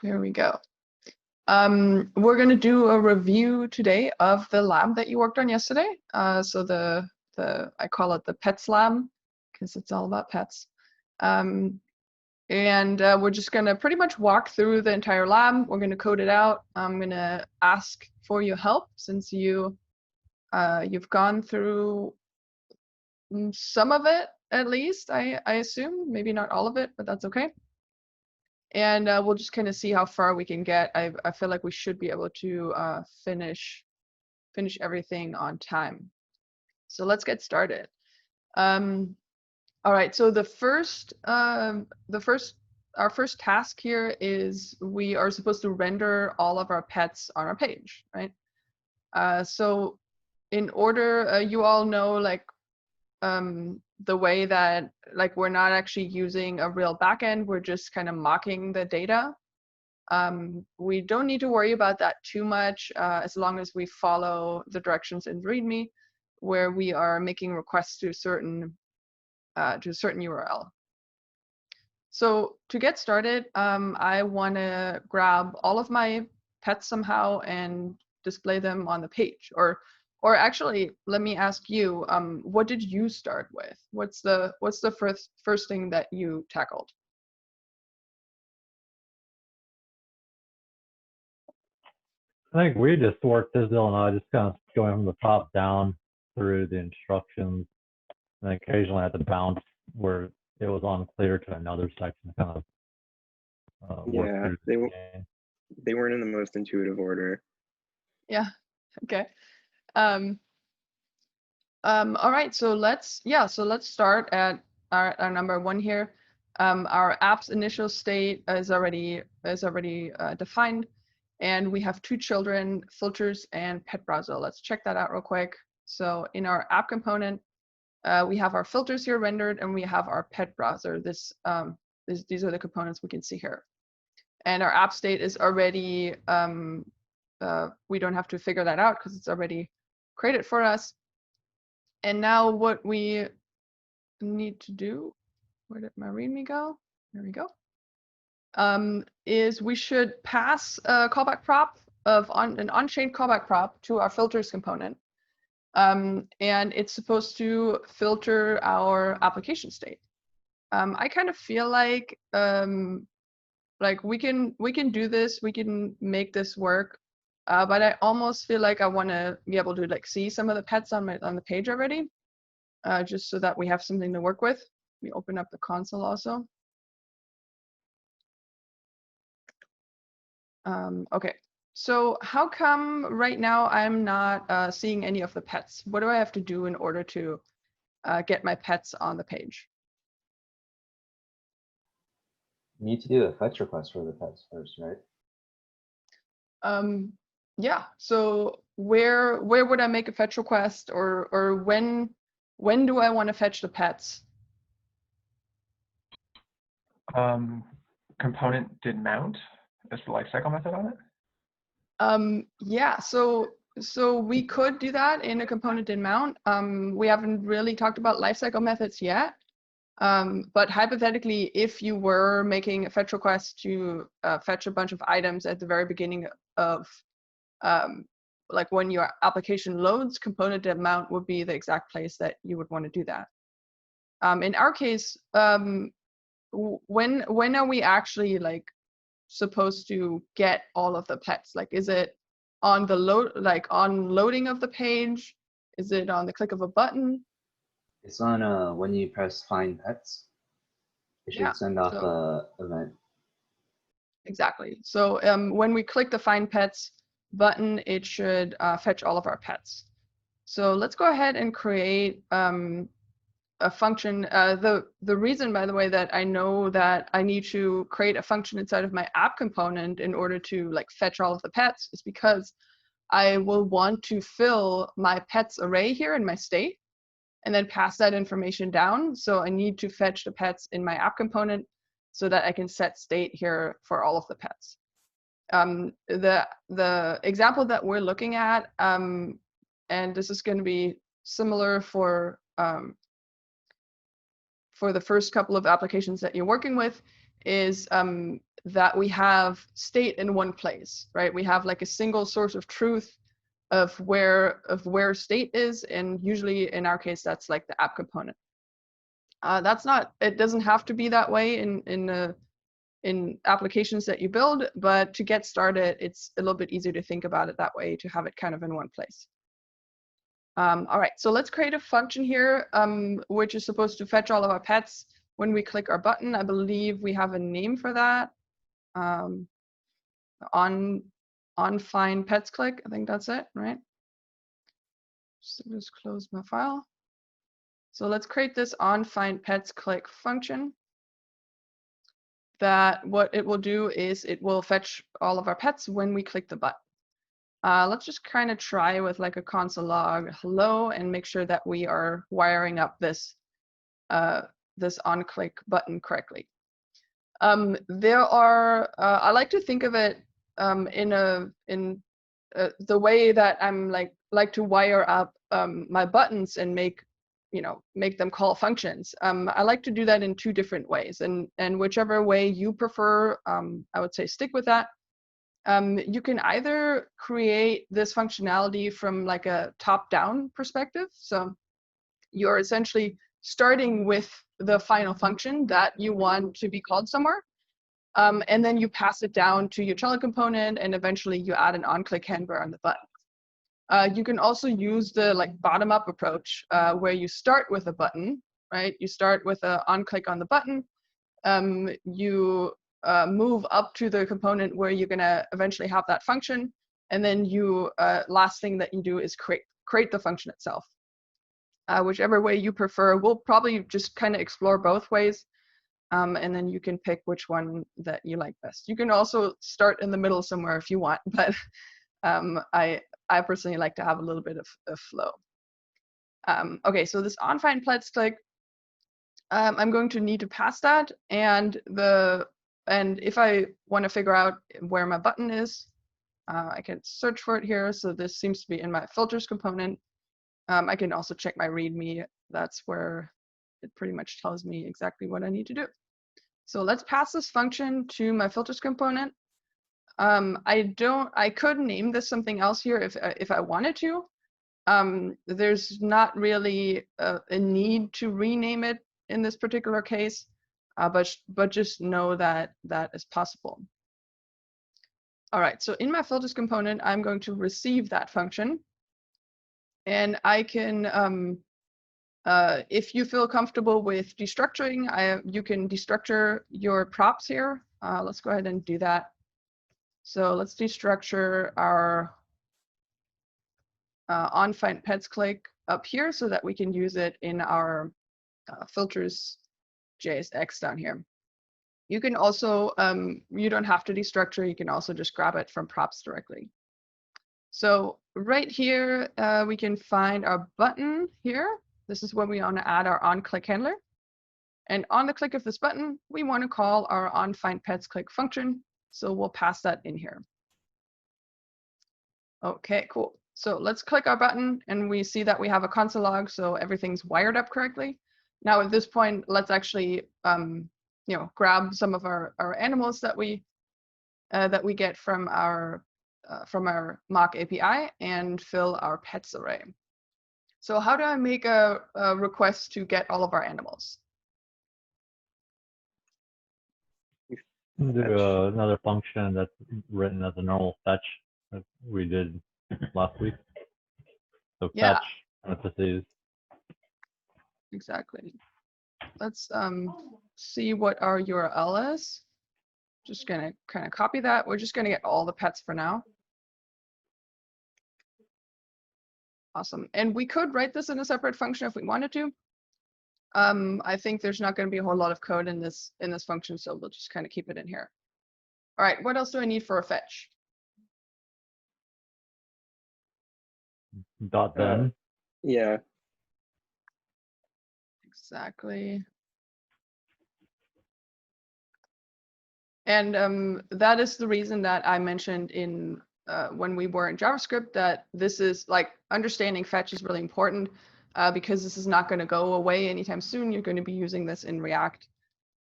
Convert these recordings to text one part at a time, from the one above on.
There we go. We're going to do a review today of the lab that you worked on yesterday. So I call it the pets lab because it's all about pets. We're just going to pretty much walk through the entire lab. We're going to code it out. I'm going to ask for your help since you've gone through some of it, at least, I assume. Maybe not all of it, but that's okay. And we'll just kind of see how far we can get. I feel like we should be able to finish everything on time. So let's get started. All right. So our first task here is we are supposed to render all of our pets on our page, right? So in order, you all know, like, the way that, like, we're not actually using a real backend, we're just kind of mocking the data. We don't need to worry about that too much as long as we follow the directions in README, where we are making requests to a certain URL. So to get started, I want to grab all of my pets somehow and display them on the page. Or actually, let me ask you, what did you start with? What's the first thing that you tackled? I think we just worked, Isabel and I, just kind of going from the top down through the instructions, and occasionally had to bounce where it was unclear to another section, kind of work through the game. They weren't in the most intuitive order. Yeah. Okay. All right. So let's start at our number 1 here. Our app's initial state is already defined, and we have 2 children, filters and pet browser. Let's check that out real quick. So in our app component, we have our filters here rendered, and we have our pet browser. These are the components we can see here. And our app state is already, we don't have to figure that out because it's already created for us. And now what we need to do, where did my README go? There we go. Is we should pass a callback prop an on-chain callback prop to our filters component. And it's supposed to filter our application state. I kind of feel like we can do this, we can make this work, but I almost feel like I want to be able to, like, see some of the pets on the page already, just so that we have something to work with. Let me open up the console also. Okay, so how come right now I'm not seeing any of the pets? What do I have to do in order to get my pets on the page? You need to do a fetch request for the pets first, right? Yeah. So where would I make a fetch request, or when do I want to fetch the pets? Component did mount as the lifecycle method on it? Yeah. So we could do that in a component did mount. We haven't really talked about lifecycle methods yet. But hypothetically, if you were making a fetch request to fetch a bunch of items at the very beginning of, like, when your application loads, component did mount would be the exact place that you would want to do that. In our case, when are we actually, like, supposed to get all of the pets? Like, is it on the on loading of the page? Is it on the click of a button? It's on when you press find pets. It should send off a event. Exactly. So when we click the find pets button, it should fetch all of our pets. So let's go ahead and create a function. The reason, by the way, that I know that I need to create a function inside of my app component in order to, like, fetch all of the pets is because I will want to fill my pets array here in my state and then pass that information down. So I need to fetch the pets in my app component so that I can set state here for all of the pets. The example that we're looking at, and this is going to be similar for the first couple of applications that you're working with, is that we have state in one place, right? We have like a single source of truth of where state is, and usually in our case that's like the app component. That's not, it doesn't have to be that way in applications that you build, but to get started, it's a little bit easier to think about it that way, to have it kind of in one place. All right, so let's create a function here, which is supposed to fetch all of our pets when we click our button. I believe we have a name for that. On find pets click, I think that's it, right? Just close my file. So let's create this on find pets click function. That what it will do is it will fetch all of our pets when we click the button. Let's just kind of try with like a console log hello and make sure that we are wiring up this this on click button correctly. There are I like to think of it in the way that I'm like to wire up my buttons and make them call functions. I like to do that in two different ways, and whichever way you prefer, I would say stick with that. You can either create this functionality from like a top-down perspective. So you're essentially starting with the final function that you want to be called somewhere. And then you pass it down to your child component, and eventually you add an on-click handler on the button. You can also use the like bottom-up approach, where you start with a button, right? You start with an on-click on the button. You move up to the component where you're gonna eventually have that function, and then you last thing that you do is create the function itself. Whichever way you prefer, we'll probably just kind of explore both ways, and then you can pick which one that you like best. You can also start in the middle somewhere if you want, but I personally like to have a little bit of flow. Okay, so this on find pets click, I'm going to need to pass that, and if I want to figure out where my button is, I can search for it here. So this seems to be in my filters component. I can also check my README. That's where it pretty much tells me exactly what I need to do. So let's pass this function to my filters component. I could name this something else here if I wanted to. There's not really a need to rename it in this particular case, but just know that that is possible. All right, so in my filters component, I'm going to receive that function. And I can, if you feel comfortable with destructuring, you can destructure your props here. Let's go ahead and do that. So let's destructure our on find pets click up here so that we can use it in our filters JSX down here. You can also, you don't have to destructure, you can also just grab it from props directly. So right here, we can find our button here. This is where we want to add our on-click handler. And on the click of this button, we want to call our on find pets click function. So we'll pass that in here. Okay, cool. So let's click our button, and we see that we have a console log, so everything's wired up correctly. Now at this point, let's actually grab some of our animals that we get from our mock API and fill our pets array. So how do I make a request to get all of our animals? Do another function that's written as a normal fetch that we did last week. So Yeah. fetch parentheses. Exactly. Let's see what our URL is. Just gonna kind of copy that. We're just gonna get all the pets for now. Awesome. And we could write this in a separate function if we wanted to. I think there's not going to be a whole lot of code in this function, so we'll just kind of keep it in here. All right, what else do I need for a fetch? .then. Yeah. Exactly. And that is the reason that I mentioned in when we were in JavaScript that this is like understanding fetch is really important because this is not going to go away anytime soon. You're going to be using this in React.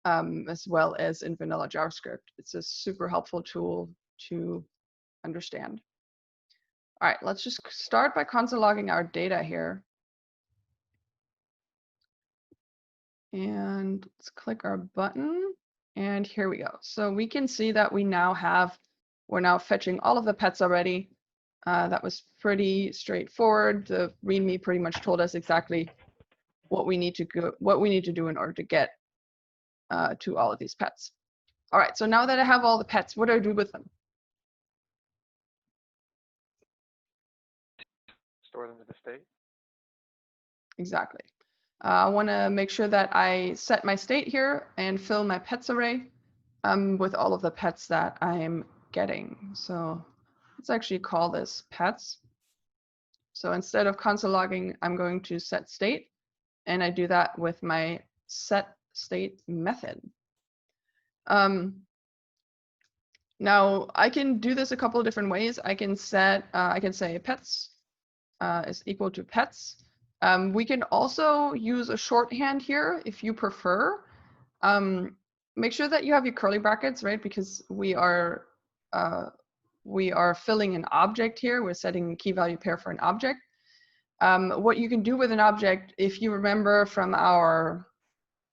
as well as in vanilla JavaScript. It's a super helpful tool to understand. All right, let's just start by console logging our data here. And let's click our button. And here we go. So we can see that we're now fetching all of the pets already. That was pretty straightforward. The README pretty much told us exactly what we need to do in order to get to all of these pets. All right, so now that I have all the pets, what do I do with them? Store them to the state. Exactly. I want to make sure that I set my state here and fill my pets array with all of the pets that I'm getting. So let's actually call this pets. So instead of console logging, I'm going to set state, and I do that with my set state method. Now I can do this a couple of different ways. I can say pets is equal to pets. We can also use a shorthand here if you prefer. Make sure that you have your curly brackets, right? Because we are filling an object here. We're setting a key value pair for an object. What you can do with an object, if you remember from our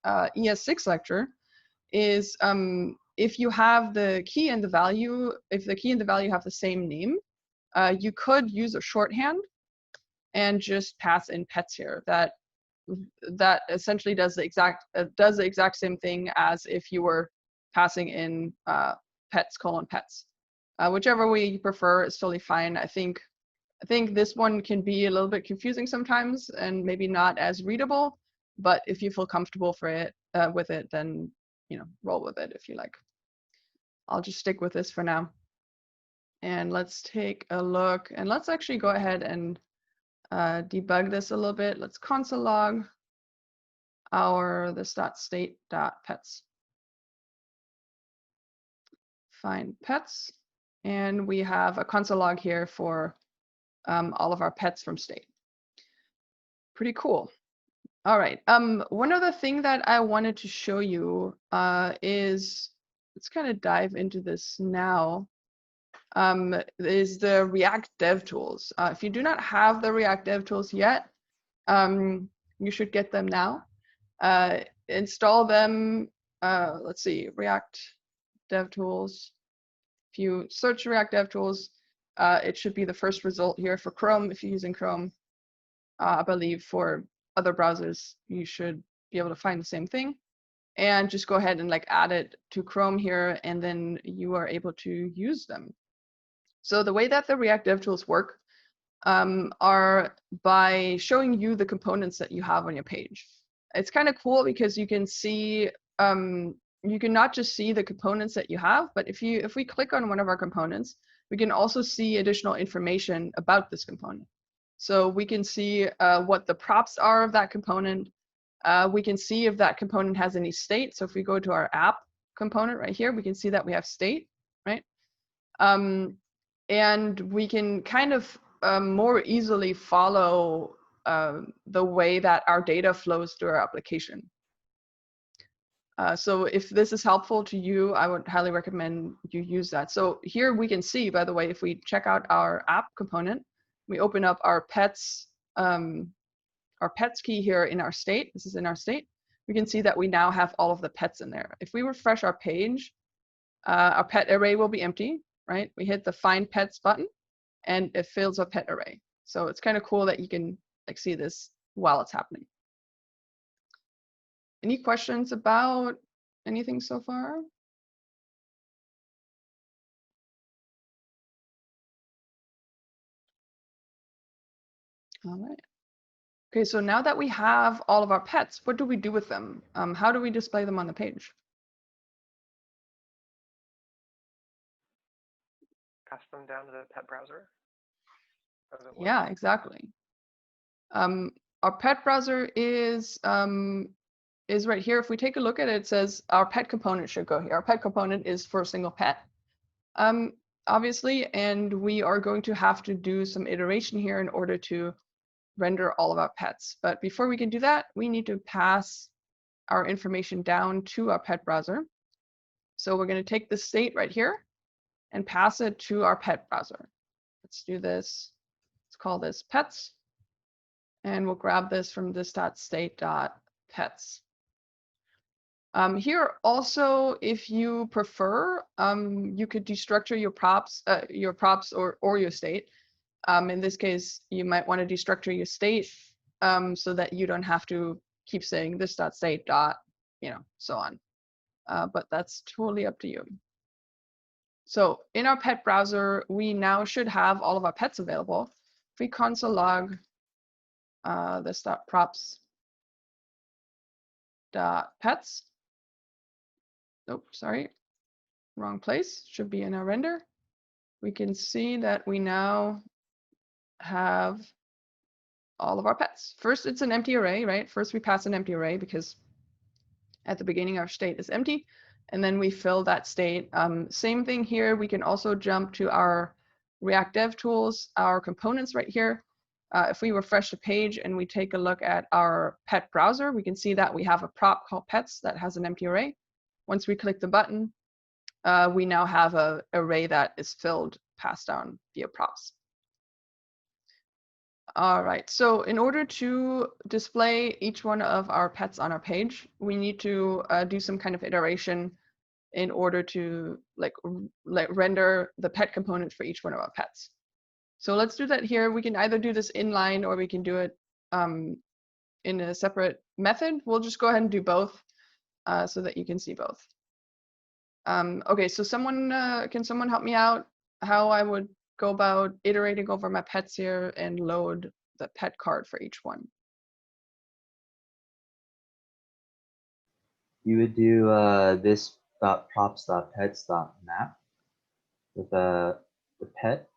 ES6 lecture, is if you have the key and the value, if the key and the value have the same name, you could use a shorthand and just pass in pets here. That essentially does the exact same thing as if you were passing in pets : pets. Whichever way you prefer is totally fine. I think this one can be a little bit confusing sometimes and maybe not as readable, but if you feel comfortable with it, then roll with it if you like. I'll just stick with this for now. And let's take a look, and let's actually go ahead and debug this a little bit. Let's console log this.state.pets. Find pets, and we have a console log here for all of our pets from state. Pretty cool. All right. One other thing that I wanted to show you is, let's kind of dive into this now. Is the React DevTools. If you do not have the React DevTools yet, you should get them now. Install them. Let's see, React DevTools. If you search React DevTools, it should be the first result here for Chrome if you're using Chrome. I believe for other browsers, you should be able to find the same thing. And just go ahead and add it to Chrome here, and then you are able to use them. So the way that the React DevTools work are by showing you the components that you have on your page. It's kind of cool because you can see, you can not just see the components that you have, but if we click on one of our components, we can also see additional information about this component. So we can see what the props are of that component. We can see if that component has any state. So if we go to our app component right here, we can see that we have state, right? And we can kind of more easily follow the way that our data flows through our application. So if this is helpful to you, I would highly recommend you use that. So here we can see, by the way, if we check out our app component, we open up our pets key here in our state. This is in our state. We can see that we now have all of the pets in there. If we refresh our page, our pet array will be empty, right? We hit the Find Pets button, and it fills a pet array. So it's kind of cool that you can see this while it's happening. Any questions about anything so far? All right. Okay, so now that we have all of our pets, what do we do with them? How do we display them on the page? Pass them down to the pet browser? Yeah, exactly. Our pet browser is right here. If we take a look at it, it says our pet component should go here. Our pet component is for a single pet, obviously, and we are going to have to do some iteration here in order to render all of our pets. But before we can do that, we need to pass our information down to our pet browser. So we're going to take the state right here and pass it to our pet browser. Let's do this. Let's call this pets. And we'll grab this from this.state.pets. Here also, if you prefer, you could destructure your props or your state. In this case, you might want to destructure your state so that you don't have to keep saying this.state. So on. But that's totally up to you. So in our pet browser, we now should have all of our pets available. If we console log this.props.pets. Oh, sorry, wrong place. Should be in our render. We can see that we now have all of our pets. First, it's an empty array, right? First, we pass an empty array because at the beginning, our state is empty. And then we fill that state. Same thing here. We can also jump to our React Dev Tools, our components right here. If we refresh the page and we take a look at our pet browser, we can see that we have a prop called pets that has an empty array. Once we click the button, we now have an array that is filled, passed down via props. All right, so in order to display each one of our pets on our page, we need to do some kind of iteration in order to render the pet component for each one of our pets. So let's do that here. We can either do this inline or we can do it in a separate method. We'll just go ahead and do both so that you can see both. Okay, so can someone help me out how I would go about iterating over my pets here and load the pet card for each one? You would do this.props.pets.map with the pet.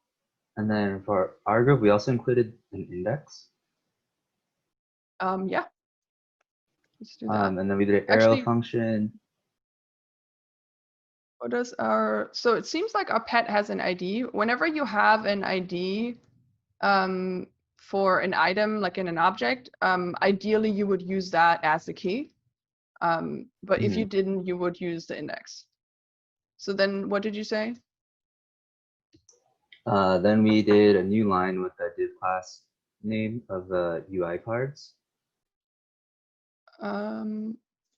And then for our group, we also included an index. Yeah. Let's do that. And then we did an arrow function. What does so it seems like our pet has an ID. Whenever you have an ID for an item, like in an object, ideally you would use that as the key. But if you didn't, you would use the index. So then what did you say? Then we did a new line with the div class name of the UI cards.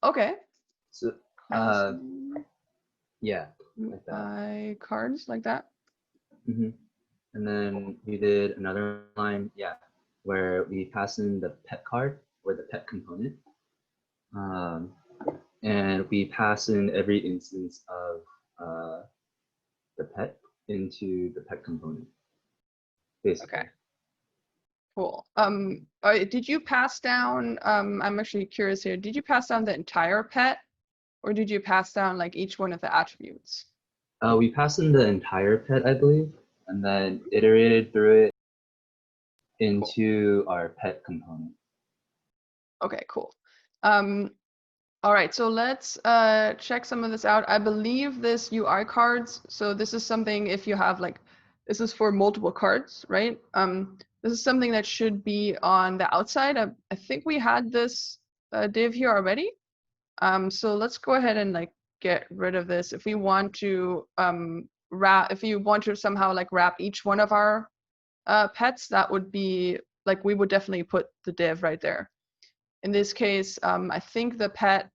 Okay. So yeah, like that. UI cards like that. And then we did another line, where we pass in the pet card or the pet component. And we pass in every instance of the pet into the pet component, basically. Okay. Cool. Did you pass down, I'm actually curious here, did you pass down the entire pet or did you pass down like each one of the attributes? We passed in the entire pet, I believe, and then iterated through it into our pet component. Okay, cool. All right, so let's check some of this out. I believe this UI cards, so this is something if you have this is for multiple cards, right? This is something that should be on the outside. I think we had this div here already. So let's go ahead and get rid of this. If we want to somehow wrap each one of our pets, that would be we would definitely put the div right there. In this case, I think the pet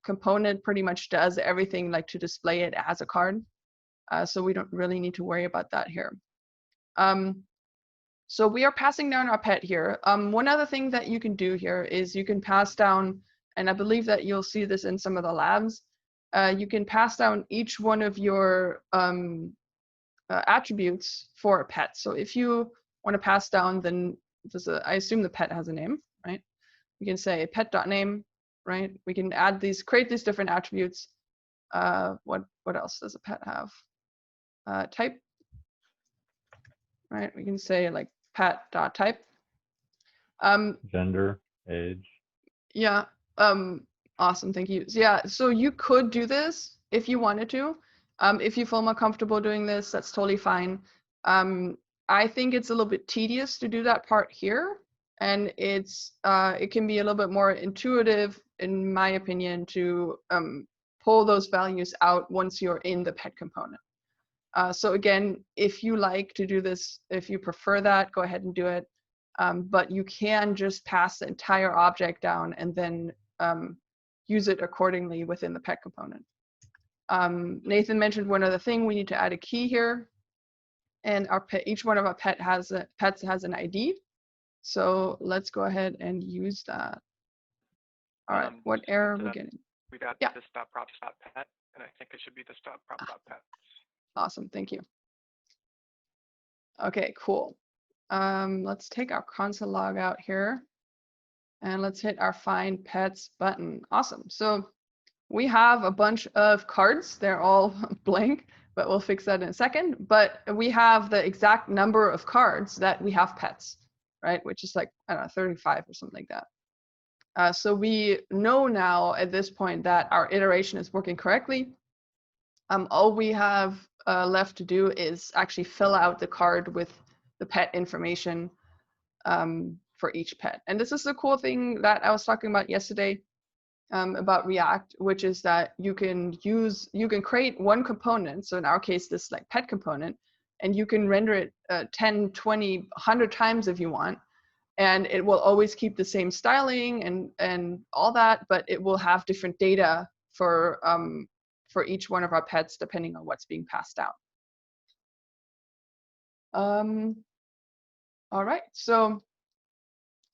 component pretty much does everything to display it as a card. So we don't really need to worry about that here. So we are passing down our pet here. One other thing that you can do here is you can pass down, and I believe that you'll see this in some of the labs, you can pass down each one of your attributes for a pet. So if you want to pass down, then I assume the pet has a name, right? We can say pet.name, right? We can create these different attributes. What else does a pet have? Type, right? We can say pet.type. Gender, age. Yeah. Awesome. Thank you. Yeah. So you could do this if you wanted to. If you feel more comfortable doing this, that's totally fine. I think it's a little bit tedious to do that part here. and it can be a little bit more intuitive, in my opinion, to pull those values out once you're in the pet component. So again, if you like to do this, if you prefer that, go ahead and do it. But you can just pass the entire object down and then use it accordingly within the pet component. Nathan mentioned one other thing. We need to add a key here, and our pet, each one of our pets has an ID. So let's go ahead and use that. All right, what just error are looked we it up. getting? We've added Yeah. this dot props dot pet, and I think it should be this dot prop dot pet. Awesome, thank you. Okay, cool. Let's take our console log out here, and let's hit our find pets button. Awesome. So we have a bunch of cards. They're all blank, but we'll fix that in a second. But we have the exact number of cards that we have pets, right? Which is like, I don't know, 35 or something like that. So we know now at this point that our iteration is working correctly. All we have left to do is actually fill out the card with the pet information for each pet. And this is the cool thing that I was talking about yesterday about React, which is that you can create one component. So in our case, this like pet component, and you can render it 10, 20, 100 times if you want. And it will always keep the same styling and all that, but it will have different data for each one of our pets depending on what's being passed out. All right, so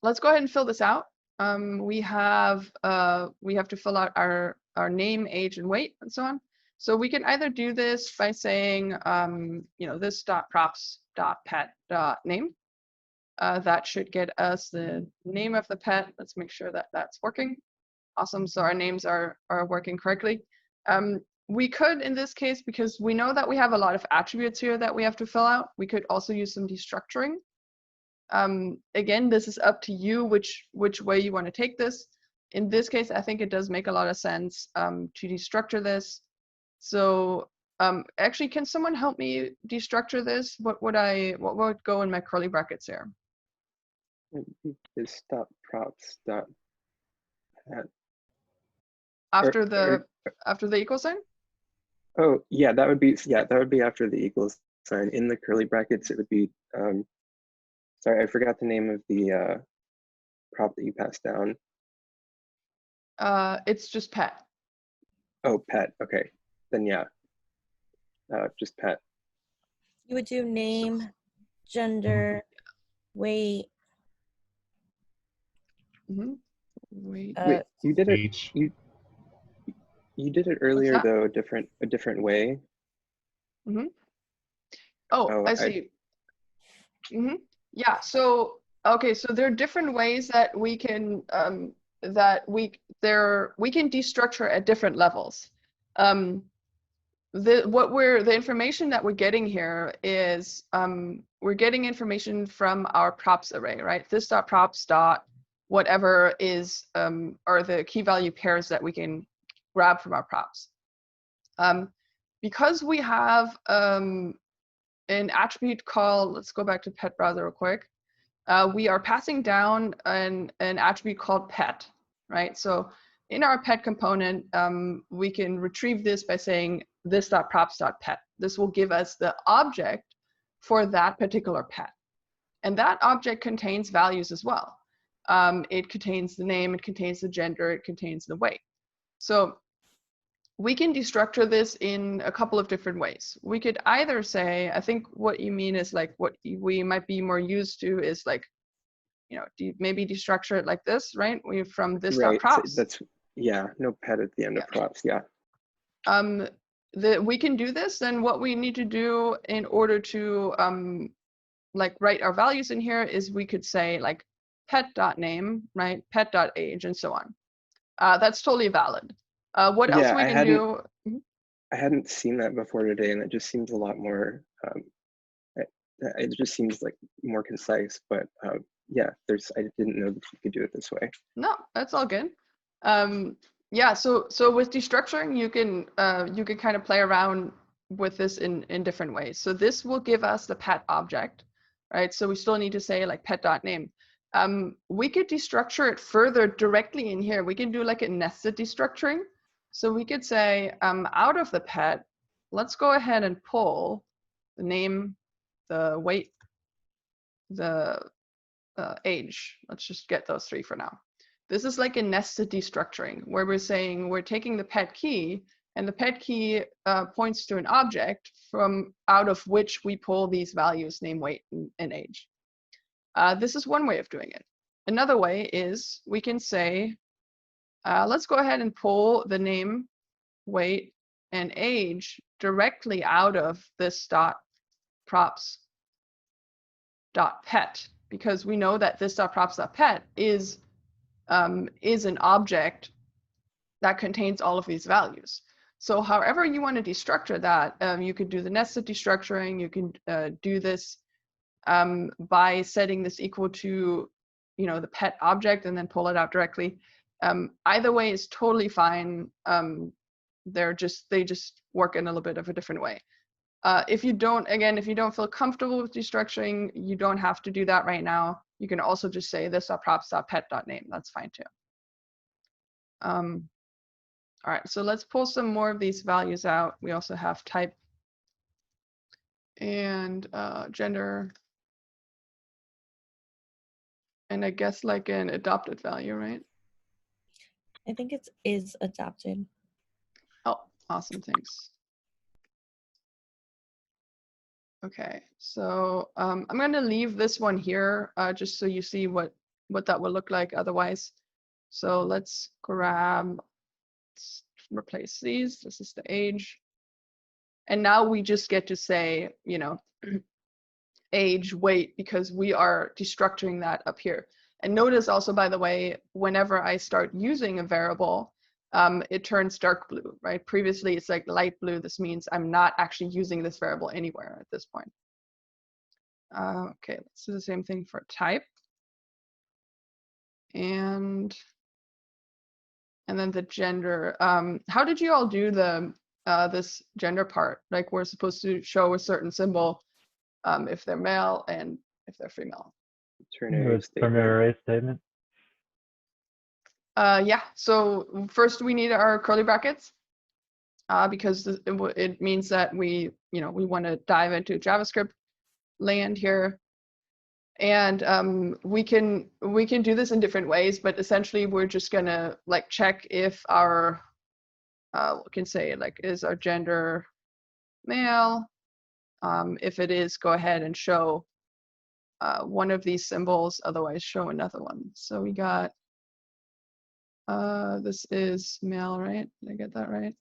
let's go ahead and fill this out. We have to fill out our name, age, and weight, and so on. So we can either do this by saying, this dot props dot pet dot name. That should get us the name of the pet. Let's make sure that that's working. Awesome. So our names are working correctly. We could, in this case, because we know that we have a lot of attributes here that we have to fill out, we could also use some destructuring. Again, this is up to you which way you want to take this. In this case, I think it does make a lot of sense to destructure this. So actually, can someone help me destructure this? What would go in my curly brackets here? This dot props dot pet. After the equal sign? Oh yeah, that would be after the equals sign. In the curly brackets, it would be sorry, I forgot the name of the prop that you passed down. It's just pet. Oh, pet. Okay, then yeah, just pet. You would do name, gender, weight. Mm-hmm. Wait. Wait, you did it. Age. You did it earlier that? though, a different way. Mm-hmm. Oh, I see. Mm-hmm. Yeah. So okay. So there are different ways that we can we can destructure at different levels. The information that we're getting here is we're getting information from our props array, right? This dot props dot whatever is are the key value pairs that we can grab from our props. Because we have an attribute called, let's go back to pet browser real quick. We are passing down an attribute called pet, right? So in our pet component, we can retrieve this by saying this.props.pet. This will give us the object for that particular pet. And that object contains values as well. It contains the name, it contains the gender, it contains the weight. So we can destructure this in a couple of different ways. We could either say, I think what you mean is like what we might be more used to is like, maybe destructure it like this, right? We from this right. props. So that's no pet at the end of props. Yeah. We can do this. Then what we need to do in order to write our values in here is we could say like pet.name, right? Pet.age and so on. That's totally valid. What else we can do? I hadn't seen that before today, and it just seems a lot more. It just seems like more concise. But yeah, I didn't know that you could do it this way. No, that's all good. Yeah, so with destructuring, you can kind of play around with this in different ways. So this will give us the pet object, right? So we still need to say like pet.name. we could destructure it further directly in here. We can do like a nested destructuring. So we could say out of the pet, let's go ahead and pull the name, the weight, the age. Let's just get those three for now. This is like a nested destructuring where we're saying we're taking the pet key, and the pet key points to an object from out of which we pull these values, name, weight, and age. This is one way of doing it. Another way is we can say, let's go ahead and pull the name, weight, and age directly out of this props.pet, because we know that this props.pet is an object that contains all of these values. So however you want to destructure that, you could do the nested destructuring. You can do this by setting this equal to, the pet object and then pull it out directly. Either way is totally fine. They just work in a little bit of a different way. If you don't feel comfortable with destructuring, you don't have to do that right now. You can also just say this.props.pet.name. That's fine too. All right, so let's pull some more of these values out. We also have type and gender, and I guess like an adopted value, right? I think it is adopted. Oh, awesome, thanks. Okay, so I'm going to leave this one here just so you see what that will look like otherwise. So let's replace these. This is the age. And now we just get to say, age, weight, because we are destructuring that up here. And notice also, by the way, whenever I start using a variable, it turns dark blue, right? Previously, it's like light blue. This means I'm not actually using this variable anywhere at this point. Okay, let's do the same thing for type. And then the gender. How did you all do the this gender part? Like we're supposed to show a certain symbol if they're male and if they're female. Ternary statement. Yeah, so first we need our curly brackets because it means that we want to dive into JavaScript land here. And we can do this in different ways, but essentially we're just gonna like check if our we can say like, is our gender male? If it is, go ahead and show one of these symbols, otherwise show another one. So we got this is male, right? Did I get that right?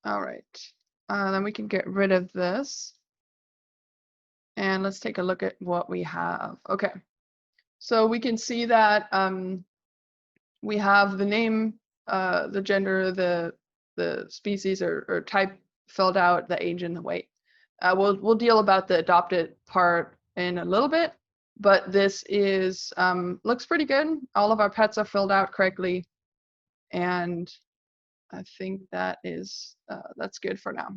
All right. Then we can get rid of this. And let's take a look at what we have. Okay. So we can see that we have the name, the gender, the species or type filled out, the age and the weight. We'll deal about the adopted part in a little bit, but this is looks pretty good. All of our pets are filled out correctly, and I think that is that's good for now.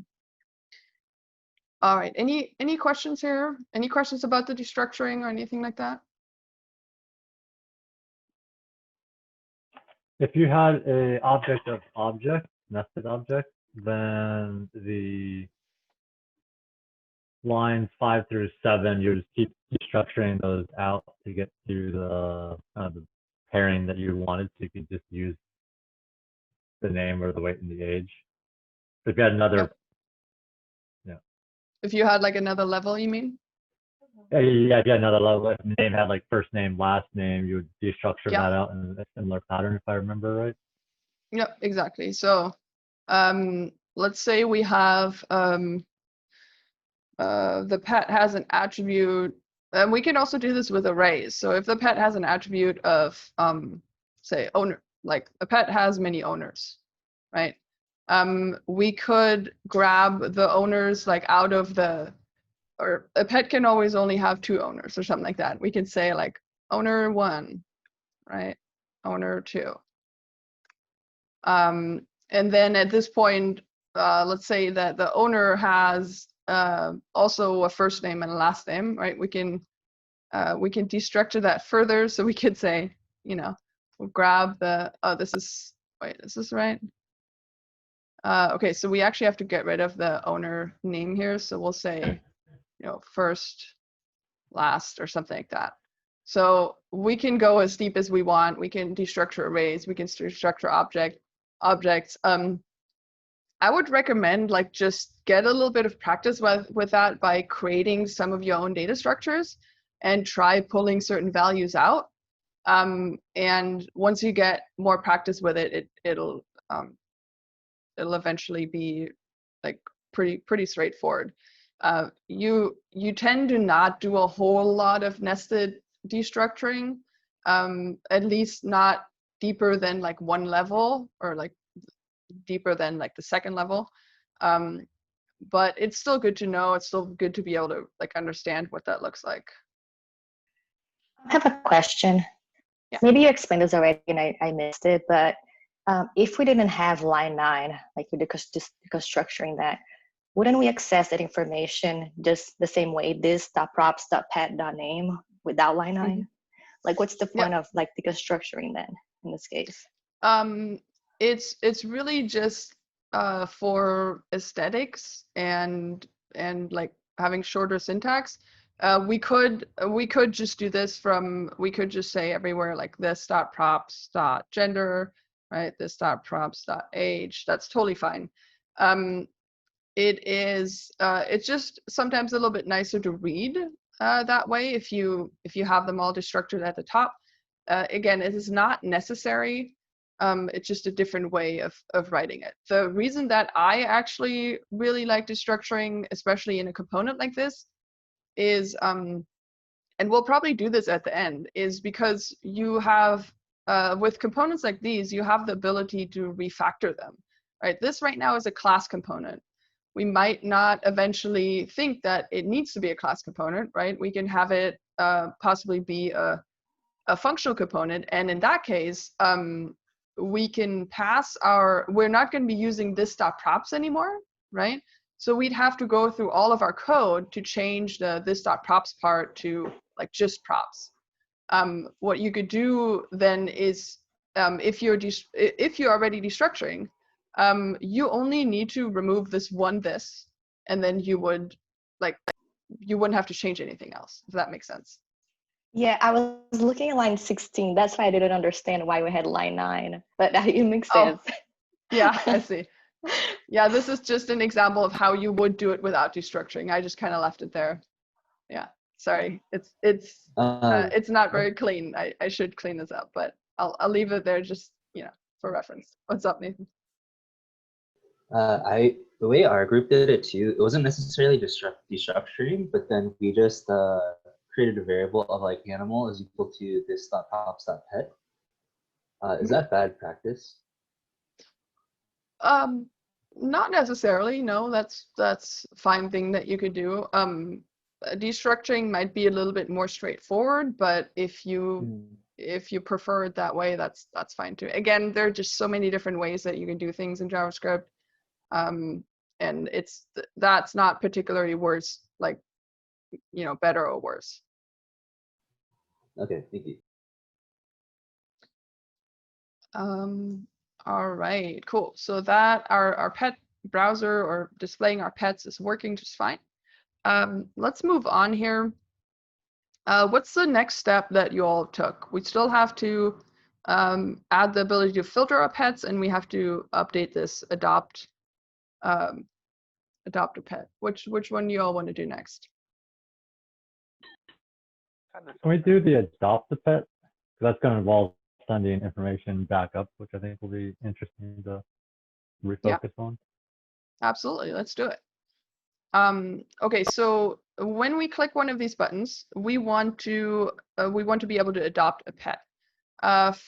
All right, any questions here? Any questions about the destructuring or anything like that? If you had a object of object, nested object, then the lines 5 through 7, you just keep destructuring those out to get to the the pairing that you wanted. So you could just use the name or the weight and the age. So if you had another, Yep. Yeah. If you had like another level, you mean? Yeah, if you had another level, if the name had like first name, last name, you would destructure that out in a similar pattern, if I remember right. Yep, exactly. So let's say we have the pet has an attribute, and we can also do this with arrays. So if the pet has an attribute of say owner, like a pet has many owners, right? We could grab the owners like out of the, or a pet can always only have 2 owners or something like that. We can say like owner 1, right? Owner 2. And then at this point, let's say that the owner has also a first name and a last name, right? We can destructure that further. So we could say, you know, we'll grab the, oh, this is right? Okay, so we actually have to get rid of the owner name here. So we'll say, you know, first, last, or something like that. So we can go as deep as we want. We can destructure arrays. We can destructure objects. I would recommend like just get a little bit of practice with that by creating some of your own data structures and try pulling certain values out. And once you get more practice with it, it'll eventually be like pretty straightforward. You tend to not do a whole lot of nested destructuring, at least not deeper than like one level, or like deeper than like the second level. But it's still good to know. It's still good to be able to like understand what that looks like. I have a question. Yeah. Maybe you explained this already and I missed it, but if we didn't have line 9, like with deconstructing that, wouldn't we access that information just the same way, this.props.pet.name without line 9? Mm-hmm. Like, what's the point of like deconstructing then in this case? It's really just for aesthetics and like having shorter syntax. We could just do this from, we could just say everywhere like this.props.gender, right? This.props.age. That's totally fine. It's just sometimes a little bit nicer to read that way if you have them all destructured at the top. Again, it is not necessary. It's just a different way of writing it. The reason that I actually really like destructuring, especially in a component like this, is, and we'll probably do this at the end, is because you have, with components like these, you have the ability to refactor them, right? This right now is a class component. We might not eventually think that it needs to be a class component, right? We can have it possibly be a functional component, and in that case, we can pass we're not going to be using this.props anymore, right? So we'd have to go through all of our code to change the this.props part to like just props. What you could do then is, if you're already destructuring, you only need to remove this one this, and then you wouldn't have to change anything else, if that makes sense. Yeah, I was looking at line 16. That's why I didn't understand why we had line 9, but it makes sense. Oh, yeah, I see. Yeah, this is just an example of how you would do it without destructuring. I just kind of left it there. Yeah, sorry. It's not very clean. I should clean this up, but I'll leave it there just, you know, for reference. What's up, Nathan? The way our group did it too, it wasn't necessarily destructuring, but then we just created a variable of like animal is equal to this.props.pet. Is that bad practice? Not necessarily. No, that's a fine thing that you could do. Destructuring might be a little bit more straightforward, but if you prefer it that way, that's fine too. Again, there are just so many different ways that you can do things in JavaScript, and that's not particularly worse, like, you know, better or worse. Okay, thank you. All right, cool. So that our pet browser or displaying our pets is working just fine. Let's move on here. What's the next step that you all took? We still have to add the ability to filter our pets, and we have to update this adopt a pet. Which one do you all want to do next? Can we do the adopt a pet? Because that's going to involve sending information back up, which I think will be interesting to refocus on. Absolutely, let's do it. Okay, so when we click one of these buttons, we want to be able to adopt a pet.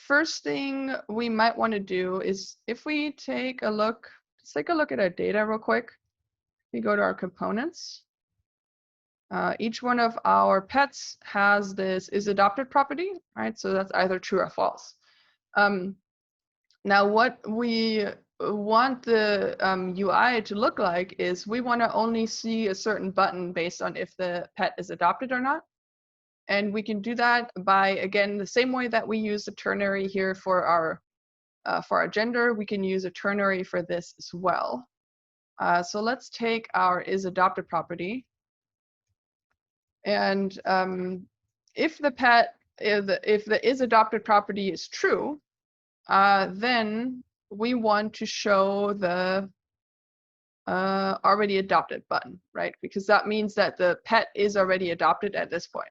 First thing we might want to do is, if we take a look, let's take a look at our data real quick. We go to our components. Each one of our pets has this is adopted property, right? So that's either true or false. Now what we want the UI to look like is we want to only see a certain button based on if the pet is adopted or not. And we can do that by, again, the same way that we use the ternary here for our gender, we can use a ternary for this as well. So let's take our isAdopted property. And if the isAdopted property is true, then we want to show the already adopted button, right? Because that means that the pet is already adopted at this point.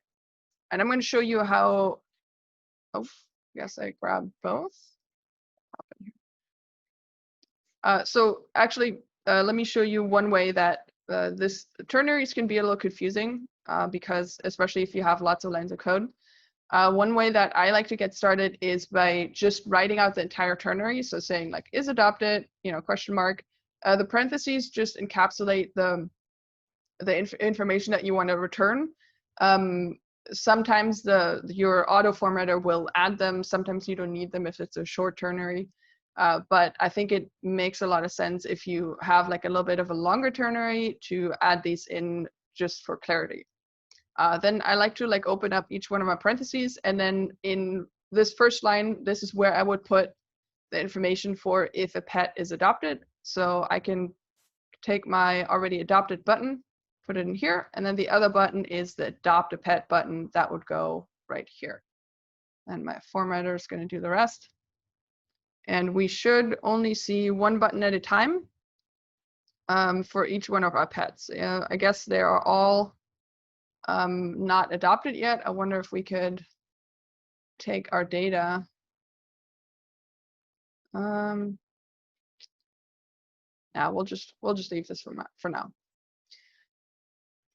And I'm going to show you how. Oh, I guess I grabbed both. So actually, let me show you one way that this ternaries can be a little confusing because especially if you have lots of lines of code. One way that I like to get started is by just writing out the entire ternary. So saying like isAdopted, question mark. The parentheses just encapsulate the information that you want to return. Sometimes your auto formatter will add them. Sometimes you don't need them if it's a short ternary. But I think it makes a lot of sense if you have like a little bit of a longer ternary to add these in just for clarity. Then I like to like open up each one of my parentheses, and then in this first line, this is where I would put the information for if a pet is adopted. So I can take my already adopted button, put it in here, and then the other button is the adopt a pet button that would go right here. And my formatter is going to do the rest. And we should only see one button at a time for each one of our pets. I guess they are all not adopted yet. I wonder if we could take our data. Now we'll just leave this for now.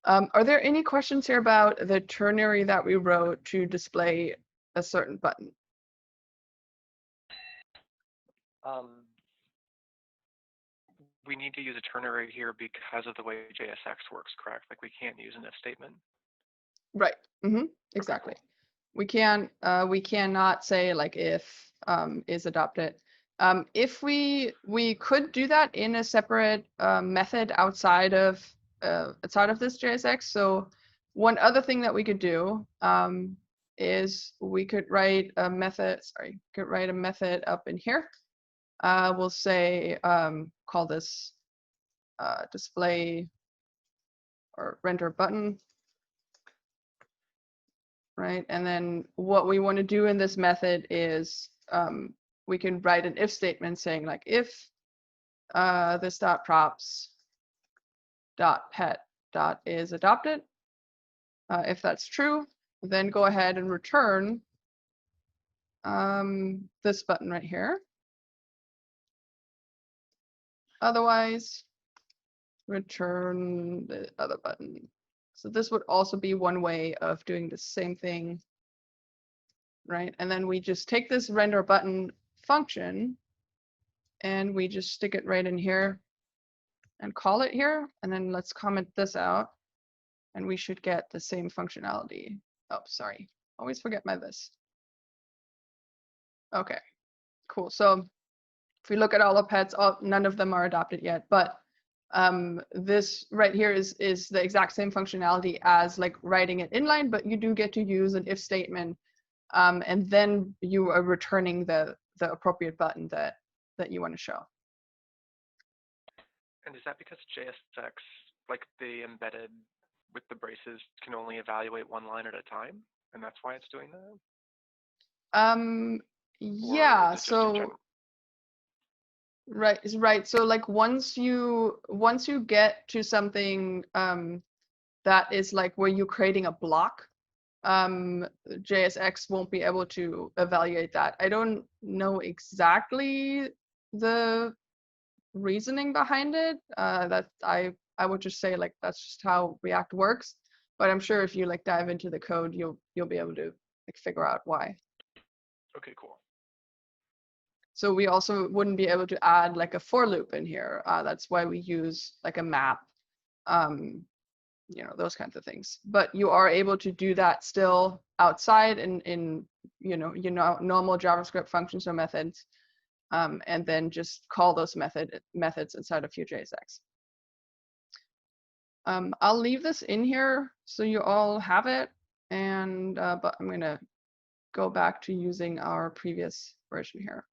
Are there any questions here about the ternary that we wrote to display a certain button? We need to use a ternary here because of the way JSX works, correct? Like we can't use an if statement. Right. Exactly. We cannot say like if is adopted. If we could do that in a separate method outside of this JSX. So one other thing that we could do is we could write a method. Sorry, could write a method up in here. We'll say call this display or render button. Right, and then what we want to do in this method is we can write an if statement saying like if this dot props dot pet dot is adopted. If that's true, then go ahead and return this button right here. Otherwise, return the other button. So this would also be one way of doing the same thing, right? And then we just take this render button function and we just stick it right in here and call it here. And then let's comment this out and we should get the same functionality. Oh, sorry, always forget my this. Okay, cool. So if we look at all the pets, none of them are adopted yet, but this right here is the exact same functionality as like writing it inline, but you do get to use an if statement, and then you are returning the appropriate button that you want to show. And is that because JSX, like the embedded with the braces, can only evaluate one line at a time, and that's why it's doing that? Yeah. So. Right. So like once you get to something that is like where you're creating a block, JSX won't be able to evaluate that. I don't know exactly the reasoning behind it. That I would just say like that's just how React works. But I'm sure if you like dive into the code, you'll be able to like figure out why. Okay, cool. So we also wouldn't be able to add like a for loop in here. That's why we use like a map, those kinds of things. But you are able to do that still outside in normal JavaScript functions or methods. and then just call those methods inside of Vue.jsx. I'll leave this in here so you all have it, and but I'm gonna go back to using our previous version here.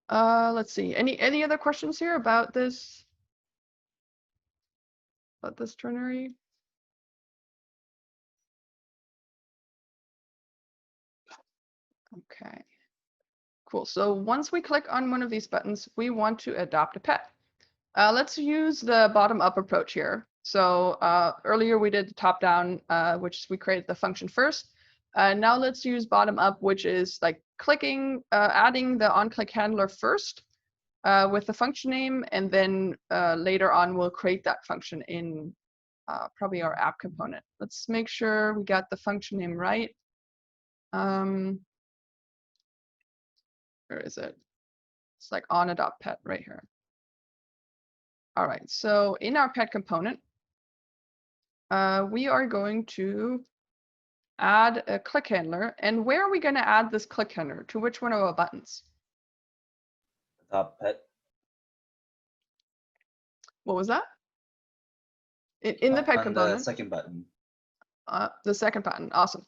Let's see, any other questions here about this ternary? Okay, cool. So once we click on one of these buttons, we want to adopt a pet. Let's use the bottom-up approach here. So earlier we did the top-down, which we created the function first. Now let's use bottom-up, which is like clicking, adding the onClick handler first with the function name, and then later on we'll create that function in probably our app component. Let's make sure we got the function name right. Where is it? It's like on.pet right here. All right, so in our pet component, we are going to add a click handler. And where are we going to add this click handler? To which one of our buttons? Top pet. What was that? In the pet On component? the second button. The second button, awesome.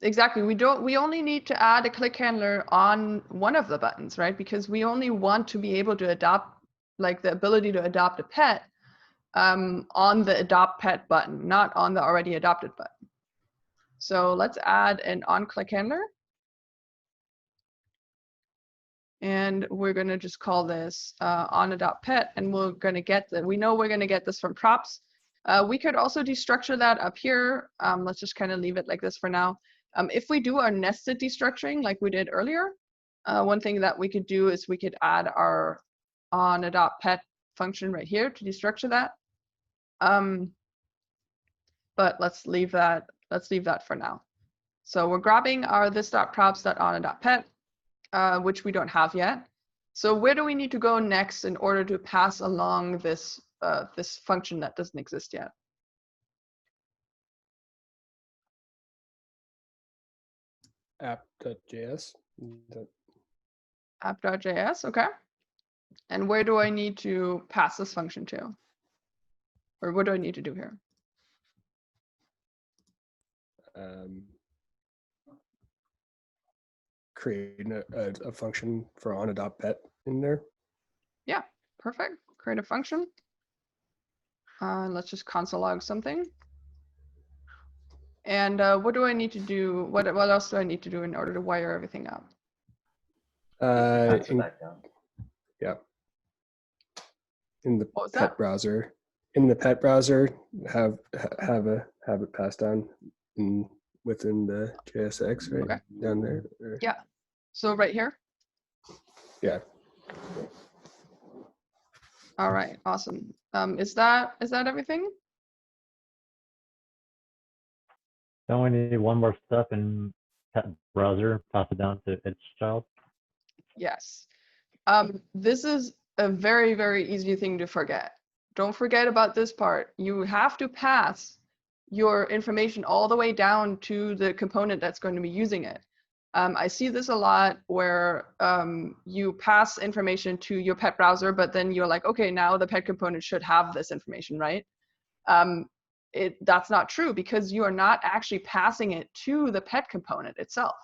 Exactly, we only need to add a click handler on one of the buttons, right? Because we only want to be able to adopt, like the ability to adopt a pet on the adopt pet button, not on the already adopted button. So let's add an onClick handler. And we're going to just call this on.pet, and we're going to get that. We know we're going to get this from props. We could also destructure that up here. Let's just kind of leave it like this for now. If we do our nested destructuring like we did earlier, one thing that we could do is we could add our on.pet function right here to destructure that. But let's leave that for now. So we're grabbing our this.props.on.pet, which we don't have yet. So where do we need to go next in order to pass along this this function that doesn't exist yet? app.js. App.js, okay. And where do I need to pass this function to? Or what do I need to do here? Create a function for on.pet in there. Yeah, perfect. Create a function. Let's just console log something. And what do I need to do? What else do I need to do in order to wire everything up? Back down. Yeah. In the What was pet that? browser. In the pet browser, have it passed down within the JSX, right? Okay. Down there. Yeah. So right here. Yeah. All right. Awesome. Is that everything? Don't we need one more step in pet browser, pass it down to its child? Yes. This is a very, very easy thing to forget. Don't forget about this part. You have to pass your information all the way down to the component that's going to be using it. I see this a lot where you pass information to your pet browser, but then you're like, okay, now the pet component should have this information, right? That's not true because you are not actually passing it to the pet component itself,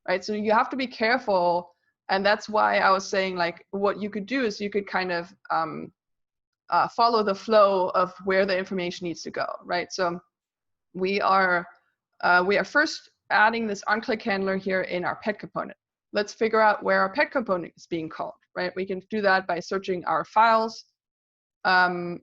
right? So you have to be careful. And that's why I was saying, like, what you could do is you could kind of follow the flow of where the information needs to go, right? So we are first adding this onClick handler here in our pet component. Let's figure out where our pet component is being called, right? We can do that by searching our files, and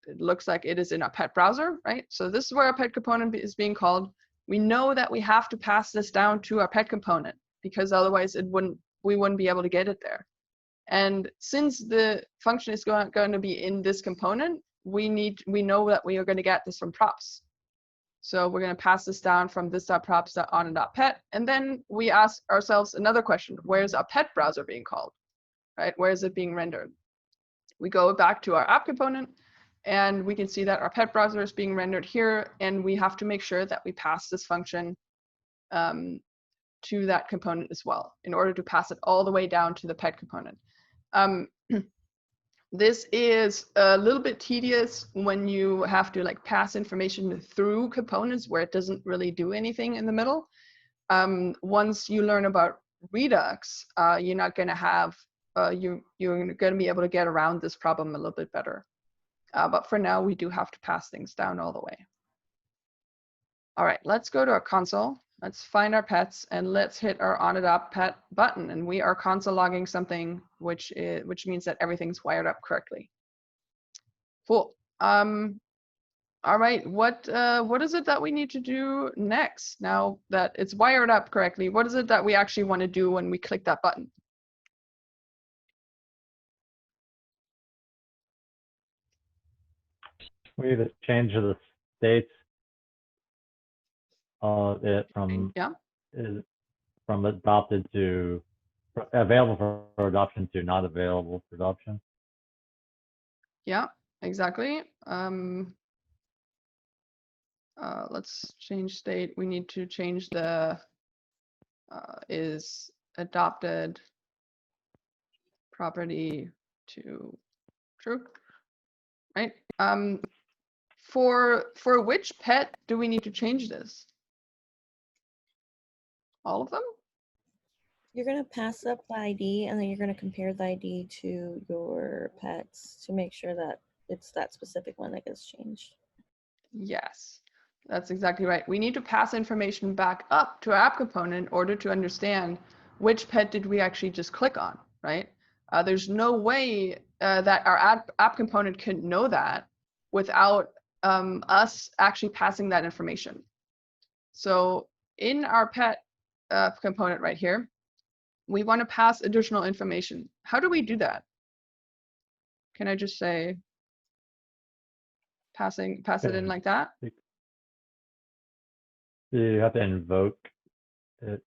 it looks like it is in our pet browser, right? So this is where our pet component is being called. We know that we have to pass this down to our pet component because otherwise we wouldn't be able to get it there. And since the function is going to be in this component, we know that we are going to get this from props. So we're going to pass this down from this.props.on.pet, and then we ask ourselves another question: where's our pet browser being called, right? Where is it being rendered? We go back to our app component, and we can see that our pet browser is being rendered here, and we have to make sure that we pass this function to that component as well in order to pass it all the way down to the pet component. This is a little bit tedious when you have to like pass information through components where it doesn't really do anything in the middle. Once you learn about Redux, you're not going to have, you're going to be able to get around this problem a little bit better. But for now, we do have to pass things down all the way. All right, let's go to our console. Let's find our pets and let's hit our onAdopt pet button. And we are console logging something which means that everything's wired up correctly. Cool. All right, what is it that we need to do next now that it's wired up correctly? What is it that we actually want to do when we click that button? We need to change the states of it from from adopted to available for adoption to not available for adoption. Yeah, exactly. Let's change state. We need to change the is adopted property to true, right? For which pet do we need to change this? All of them? You're going to pass up the ID and then you're going to compare the ID to your pets to make sure that it's that specific one that gets changed. Yes, that's exactly right. We need to pass information back up to our app component in order to understand which pet did we actually just click on, right? There's no way that our app component can know that without us actually passing that information. So in our pet component right here, we want to pass additional information. How do we do that? Can I just say pass it in like that? You have to invoke it.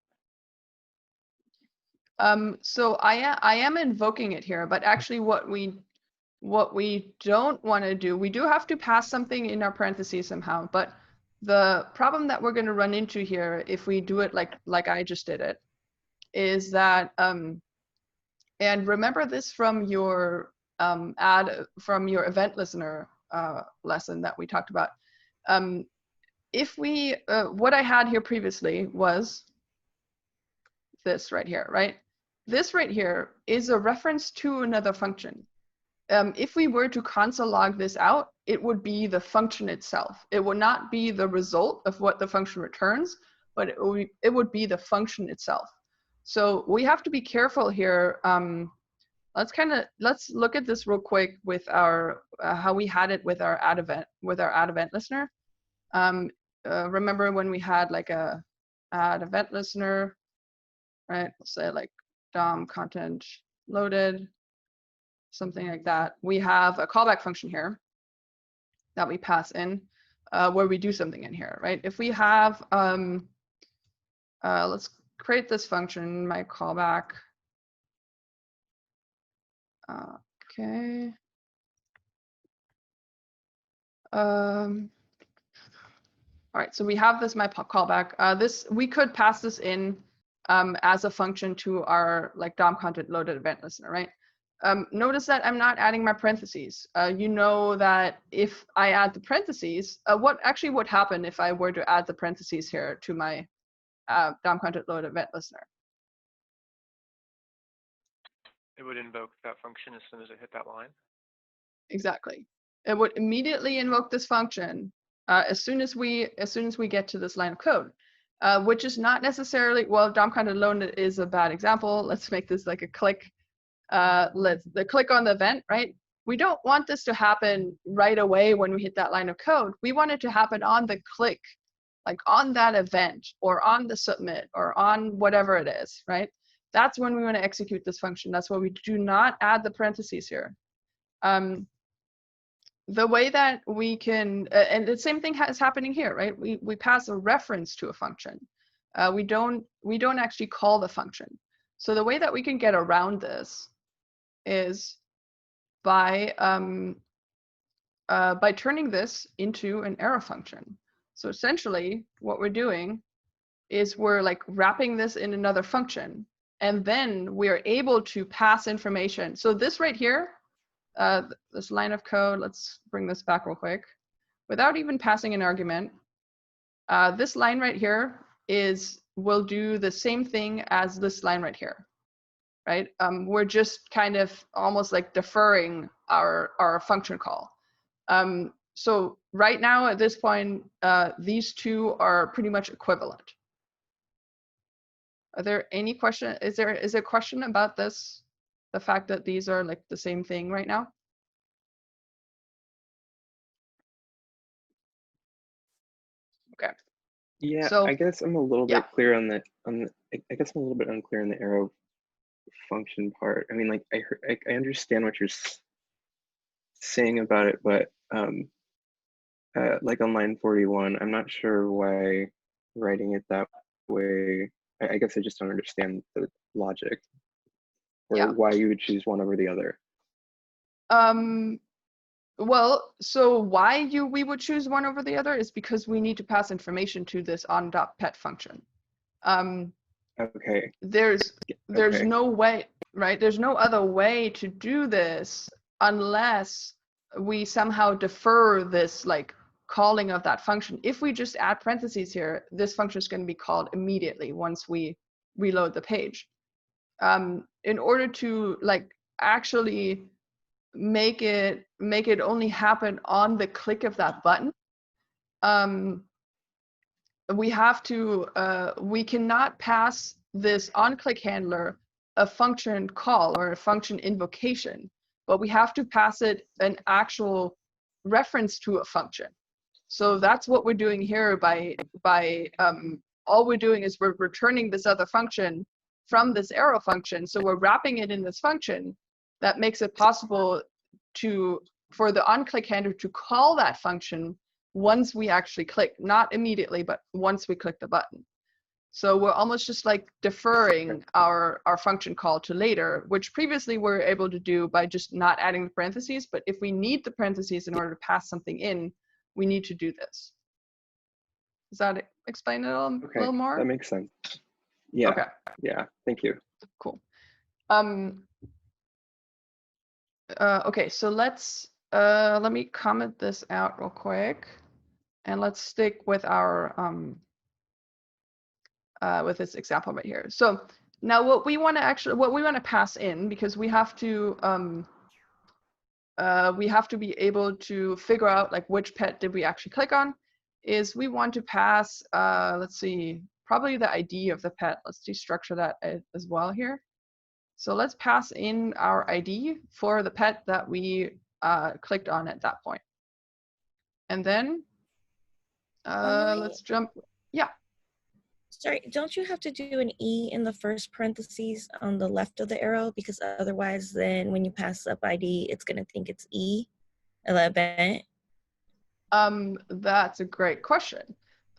So I am invoking it here, but actually what we don't want to do, we do have to pass something in our parentheses somehow, but the problem that we're going to run into here if we do it like I just did it is that and remember this from your event listener lesson that we talked about. If we what I had here previously was this right here, right? This right here is a reference to another function. If we were to console log this out, it would be the function itself. It would not be the result of what the function returns, but it would be the function itself. So we have to be careful here. Let's look at this real quick with our how we had it with our add event listener. Remember when we had like a add event listener, right? Let's say like DOM content loaded, something like that. We have a callback function here that we pass in where we do something in here, right? If we have, let's create this function, my callback. Okay. All right, so we have this my callback. This we could pass this in as a function to our like DOM content loaded event listener, right? Notice that I'm not adding my parentheses. You know that if I add the parentheses, what would happen if I were to add the parentheses here to my DOM content loaded event listener? It would invoke that function as soon as it hit that line. Exactly. It would immediately invoke this function as soon as we get to this line of code, which is not necessarily, well, DOM content loaded is a bad example. Let's make this like a click. Let's click on the event, right? We don't want this to happen right away when we hit that line of code. We want it to happen on the click, like on that event or on the submit or on whatever it is, right? That's when we want to execute this function. That's why we do not add the parentheses here. The way that we can, and the same thing is happening here, right? We pass a reference to a function. We don't actually call the function. So the way that we can get around this is by turning this into an arrow function. So essentially, what we're doing is we're like wrapping this in another function, and then we are able to pass information. So this right here, this line of code, let's bring this back real quick. Without even passing an argument, this line right here will do the same thing as this line right here, right? We're just kind of almost like deferring our function call. So right now at this point, these two are pretty much equivalent. Are there any question? Is there a question about this? The fact that these are like the same thing right now? Okay. Yeah, So I guess I'm a little yeah. bit clear on the I guess I'm a little bit unclear on the arrow function part. I mean, like I understand what you're saying about it, but like on line 41, I'm not sure why writing it that way. I guess I just don't understand the logic, or why you would choose one over the other. Well, so why we would choose one over the other is because we need to pass information to this on.pet function. Okay. There's no way, right? There's no other way to do this unless we somehow defer this like calling of that function. If we just add parentheses here, this function is going to be called immediately once we reload the page. In order to like actually make it only happen on the click of that button, we cannot pass this on-click handler a function call or a function invocation, but we have to pass it an actual reference to a function. So that's what we're doing here by all we're doing is we're returning this other function from this arrow function. So we're wrapping it in this function that makes it possible for the on-click handler to call that function once we actually click, not immediately, but once we click the button. So we're almost just like deferring our function call to later, which previously we were able to do by just not adding the parentheses. But if we need the parentheses in order to pass something in, we need to do this. Does that explain it a little more? That makes sense. Yeah. Okay. Yeah. Thank you. Cool. Okay, so let me comment this out real quick, and let's stick with our with this example right here. So now what we want to pass in, because we have to be able to figure out like which pet did we actually click on, is we want to pass let's see, probably the ID of the pet. Let's destructure that as well here. So let's pass in our ID for the pet that we clicked on at that point. And then let's jump. Yeah. Sorry, don't you have to do an E in the first parentheses on the left of the arrow? Because otherwise then when you pass up ID, it's going to think it's E, event. That's a great question.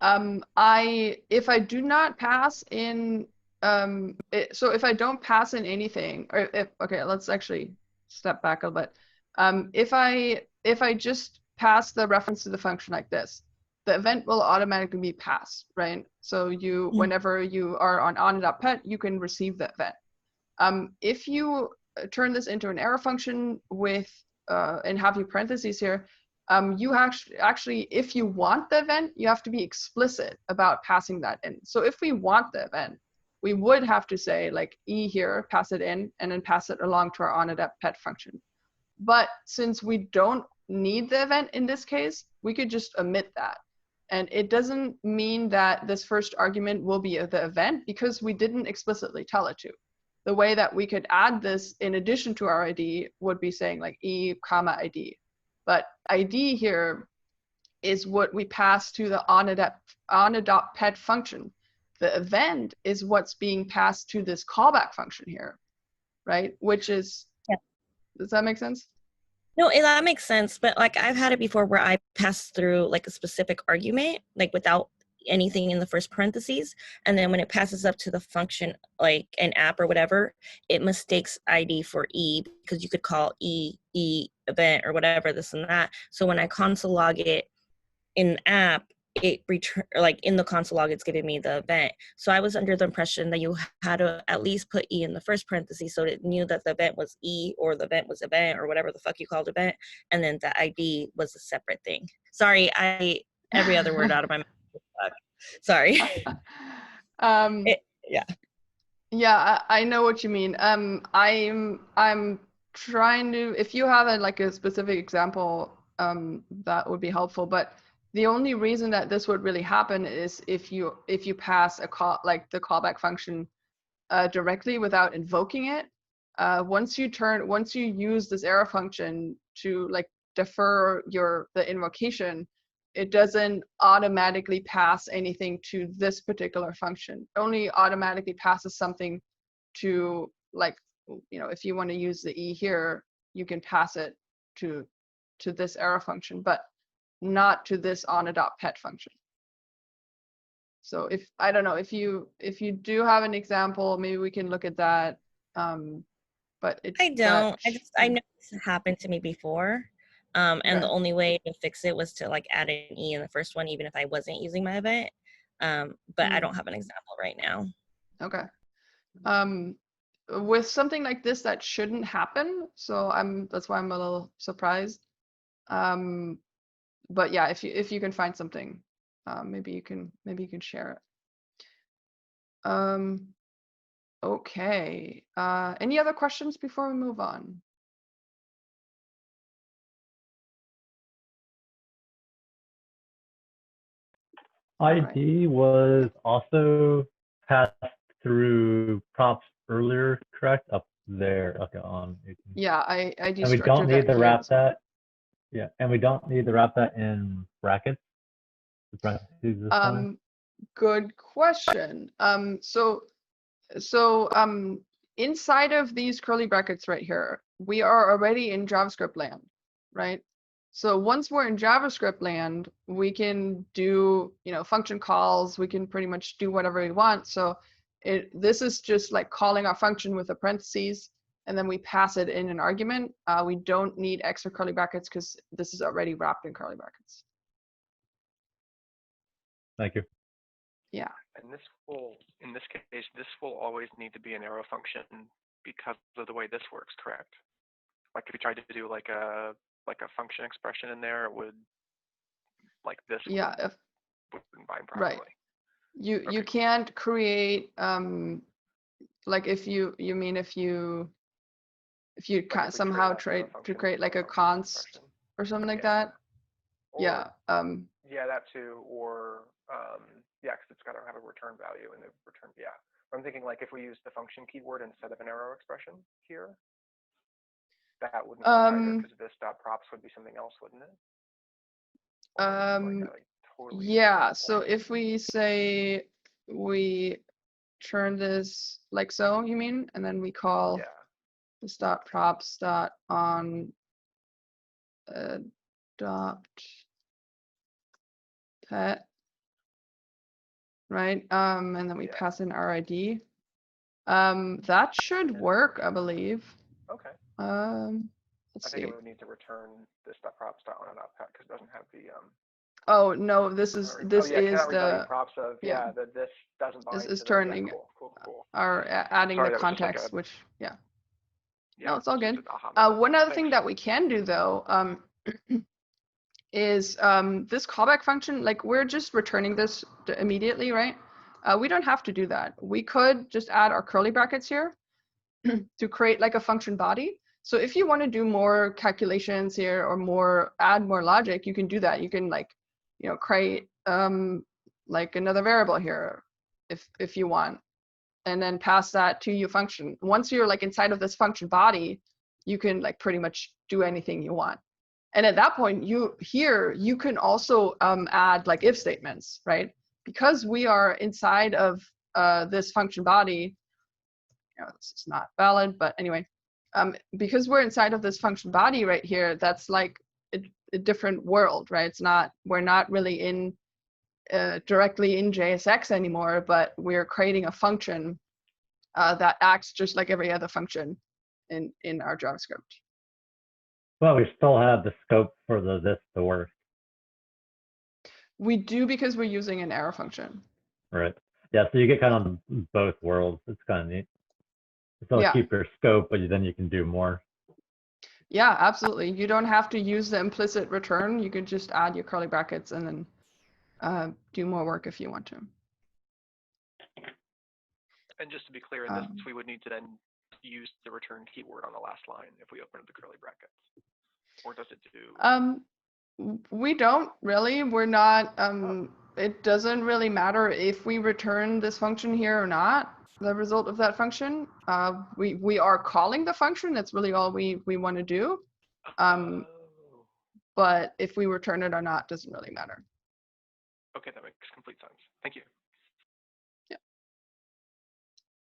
If I do not pass in, so if I don't pass in anything, or okay, let's actually step back a bit. If I just pass the reference to the function like this, the event will automatically be passed, right? So whenever you are on pet, you can receive the event. If you turn this into an arrow function with and have your parentheses here, you actually, if you want the event, you have to be explicit about passing that in. So if we want the event, we would have to say like E here, pass it in, and then pass it along to our onAdapt_pet function. But since we don't need the event in this case, we could just omit that. And it doesn't mean that this first argument will be the event because we didn't explicitly tell it to. The way that we could add this in addition to our ID would be saying like E, ID. But ID here is what we pass to the onAdapt_pet function. The event is what's being passed to this callback function here, right? Which is, yeah. Does that make sense? No, that makes sense. But like I've had it before where I pass through like a specific argument, like without anything in the first parentheses. And then when it passes up to the function, like an app or whatever, it mistakes ID for E because you could call E event or whatever, this and that. So when I console log it in the app, it return like in the console log it's giving me the event. So I was under the impression that you had to at least put E in the first parenthesis so it knew that the event was E or the event was event or whatever the fuck you called event, and then the ID was a separate thing. Sorry, every other word out of my mouth. Sorry. Yeah. Yeah, I know what you mean. I'm trying to, if you have like a specific example, that would be helpful. But the only reason that this would really happen is if you pass a call, like the callback function, directly without invoking it. Once you use this arrow function to like defer the invocation, it doesn't automatically pass anything to this particular function. It only automatically passes something to, like, if you want to use the E here, you can pass it to this arrow function, but not to this on.pet function. So I don't know, if you do have an example, maybe we can look at that. But I don't. I know this happened to me before. And Okay. the only way to fix it was to like add an E in the first one, even if I wasn't using my event. But I don't have an example right now. Okay. With something like this, that shouldn't happen. So that's why I'm a little surprised. But yeah, if you can find something, maybe you can share it. Okay. Any other questions before we move on? ID was also passed through props earlier, correct? Up there, okay, on. Yeah, I And we don't need to here wrap as well. that. Yeah, and we don't need to wrap that in brackets. The parentheses this time. Good question. So inside of these curly brackets right here, we are already in JavaScript land, right? So once we're in JavaScript land, we can do, function calls. We can pretty much do whatever we want. So this is just like calling our function with a parentheses, and then we pass it in an argument. We don't need extra curly brackets because this is already wrapped in curly brackets. Thank you. Yeah. And in this case, this will always need to be an arrow function because of the way this works, correct? Like if you tried to do like a function expression in there, it would, like this. Yeah. Wouldn't bind properly. Right. You can't create like if you can't somehow try to create like a const or something like that. Yeah. Yeah, that too. Or yeah, because it's got to have a return value in the return. Yeah. I'm thinking like if we use the function keyword instead of an arrow expression here, that wouldn't work either, because this .props would be something else, wouldn't it? Totally yeah. So if we say we turn this like so, you mean, and then we call this .props on adopt pet, right? And then we pass in our ID. That should work, I believe. Okay. Let's see. I think it would need to return this .props on adopt pet because it doesn't have the Oh no, this is the props of that this doesn't bind. This is to turning cool. Or adding the context, which no, it's all good. One other thing that we can do though, is this callback function, like we're just returning this immediately, right? We don't have to do that. We could just add our curly brackets here to create like a function body. So if you want to do more calculations here or add more logic, you can do that. You can like, create like another variable here if you want, and then pass that to your function. Once you're like inside of this function body, you can like pretty much do anything you want. And at that point, you can also add like if statements, right? Because we are inside of this function body. This is not valid, but anyway, because we're inside of this function body right here, that's like a different world, right? We're not really in directly in JSX anymore, but we're creating a function that acts just like every other function in our JavaScript. Well, we still have the scope for this to work. We do because we're using an arrow function. Right. Yeah, so you get kind of both worlds. It's kind of neat. So Yeah. keep your scope, but then you can do more. Yeah, absolutely. You don't have to use the implicit return. You could just add your curly brackets and then do more work if you want to. And just to be clear, in this, we would need to then use the return keyword on the last line if we open up the curly brackets. Or does it do? We don't really. We're not. It doesn't really matter if we return this function here or not. The result of that function. We are calling the function. That's really all we want to do. But if we return it or not doesn't really matter. Okay, that makes complete sense. Thank you. Yeah.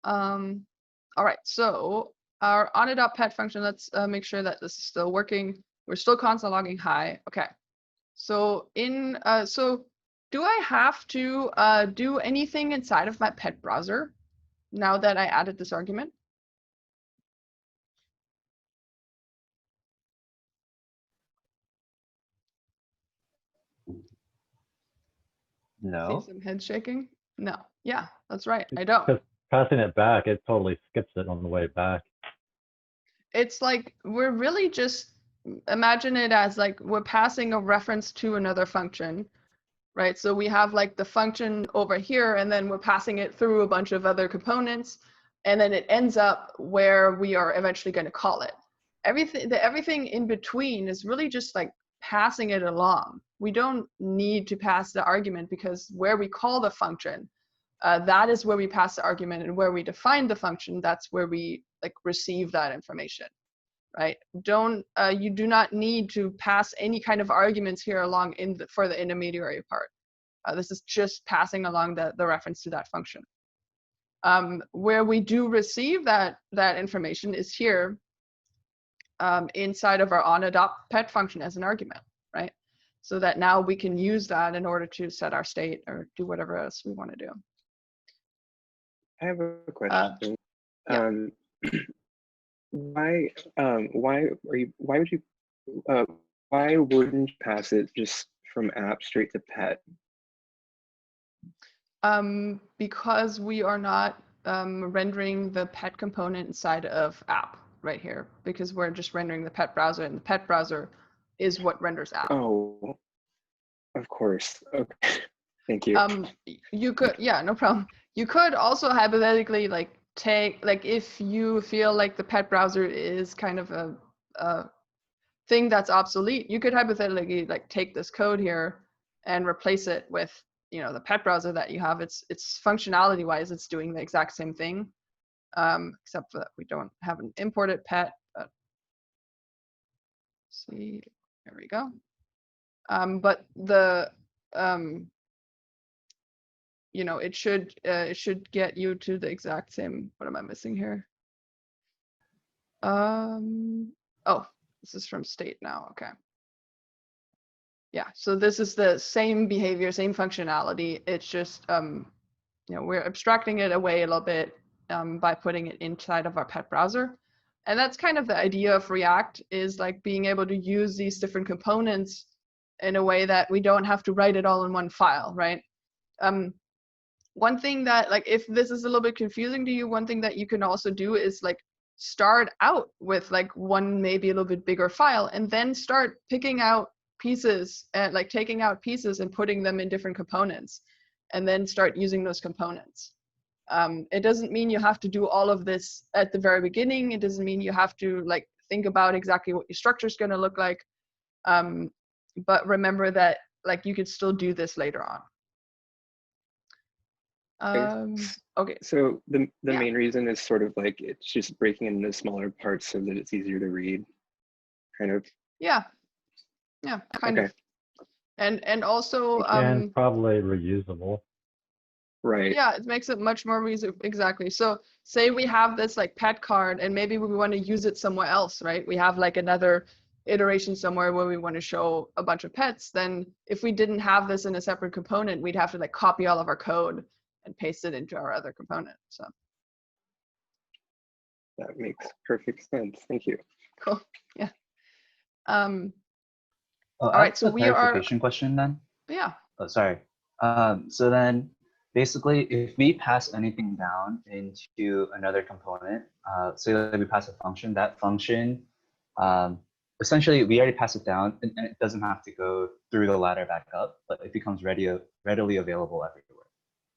All right. So our on.pet function. Let's make sure that this is still working. We're still console logging hi. Okay. So so do I have to do anything inside of my pet browser now that I added this argument? No. See some head shaking? No. Yeah, that's right. I don't. Because passing it back, it totally skips it on the way back. It's like we're really just imagine it as like we're passing a reference to another function, right? So we have like the function over here, and then we're passing it through a bunch of other components, and then it ends up where we are eventually going to call it. Everything in between is really just like passing it along. We don't need to pass the argument because where we call the function, that is where we pass the argument, and where we define the function, that's where we like receive that information, right? You do not need to pass any kind of arguments here along for the intermediary part. This is just passing along the reference to that function. Where we do receive that information is here inside of our on.pet function as an argument, right? So that now we can use that in order to set our state or do whatever else we want to do. I have a question. Yeah. Why wouldn't you pass it just from app straight to pet? Because we are not rendering the pet component inside of app right here, because we're just rendering the pet browser, and the pet browser is what renders app. Oh, of course. Okay. Thank you. You could, yeah, no problem. You could also hypothetically like if you feel like the pet browser is kind of a thing that's obsolete, you could hypothetically like take this code here and replace it with, you know, the pet browser that you have. It's functionality wise, it's doing the exact same thing, except for that we don't have an imported pet. But see, there we go. But the you know, it should get you to the exact same. What am I missing here? Oh, this is from state now. Okay. Yeah, so this is the same behavior, same functionality. It's just you know, we're abstracting it away a little bit by putting it inside of our pet browser. And that's kind of the idea of React, is like being able to use these different components in a way that we don't have to write it all in one file, right? One thing that, like, if this is a little bit confusing to you, one thing that you can also do is like start out with like one maybe a little bit bigger file, and then start picking out pieces and like taking out pieces and putting them in different components, and then start using those components. It doesn't mean you have to do all of this at the very beginning. It doesn't mean you have to like think about exactly what your structure is going to look like. But remember that like you could still do this later on. Okay. So the main reason is sort of like it's just breaking into smaller parts so that it's easier to read, kind of. Yeah. Yeah, kind of. And also And probably reusable. Right. Yeah, it makes it much more exactly. So say we have this like pet card, and maybe we want to use it somewhere else, right? We have like another iteration somewhere where we want to show a bunch of pets. Then if we didn't have this in a separate component, we'd have to like copy all of our code and paste it into our other component. So that makes perfect sense. Thank you. Cool. Yeah. All right. So we are. Question then. Yeah. Oh, sorry. So then basically, if we pass anything down into another component, say that we pass a function, that function, essentially we already pass it down and it doesn't have to go through the ladder back up, but it becomes readily available everywhere,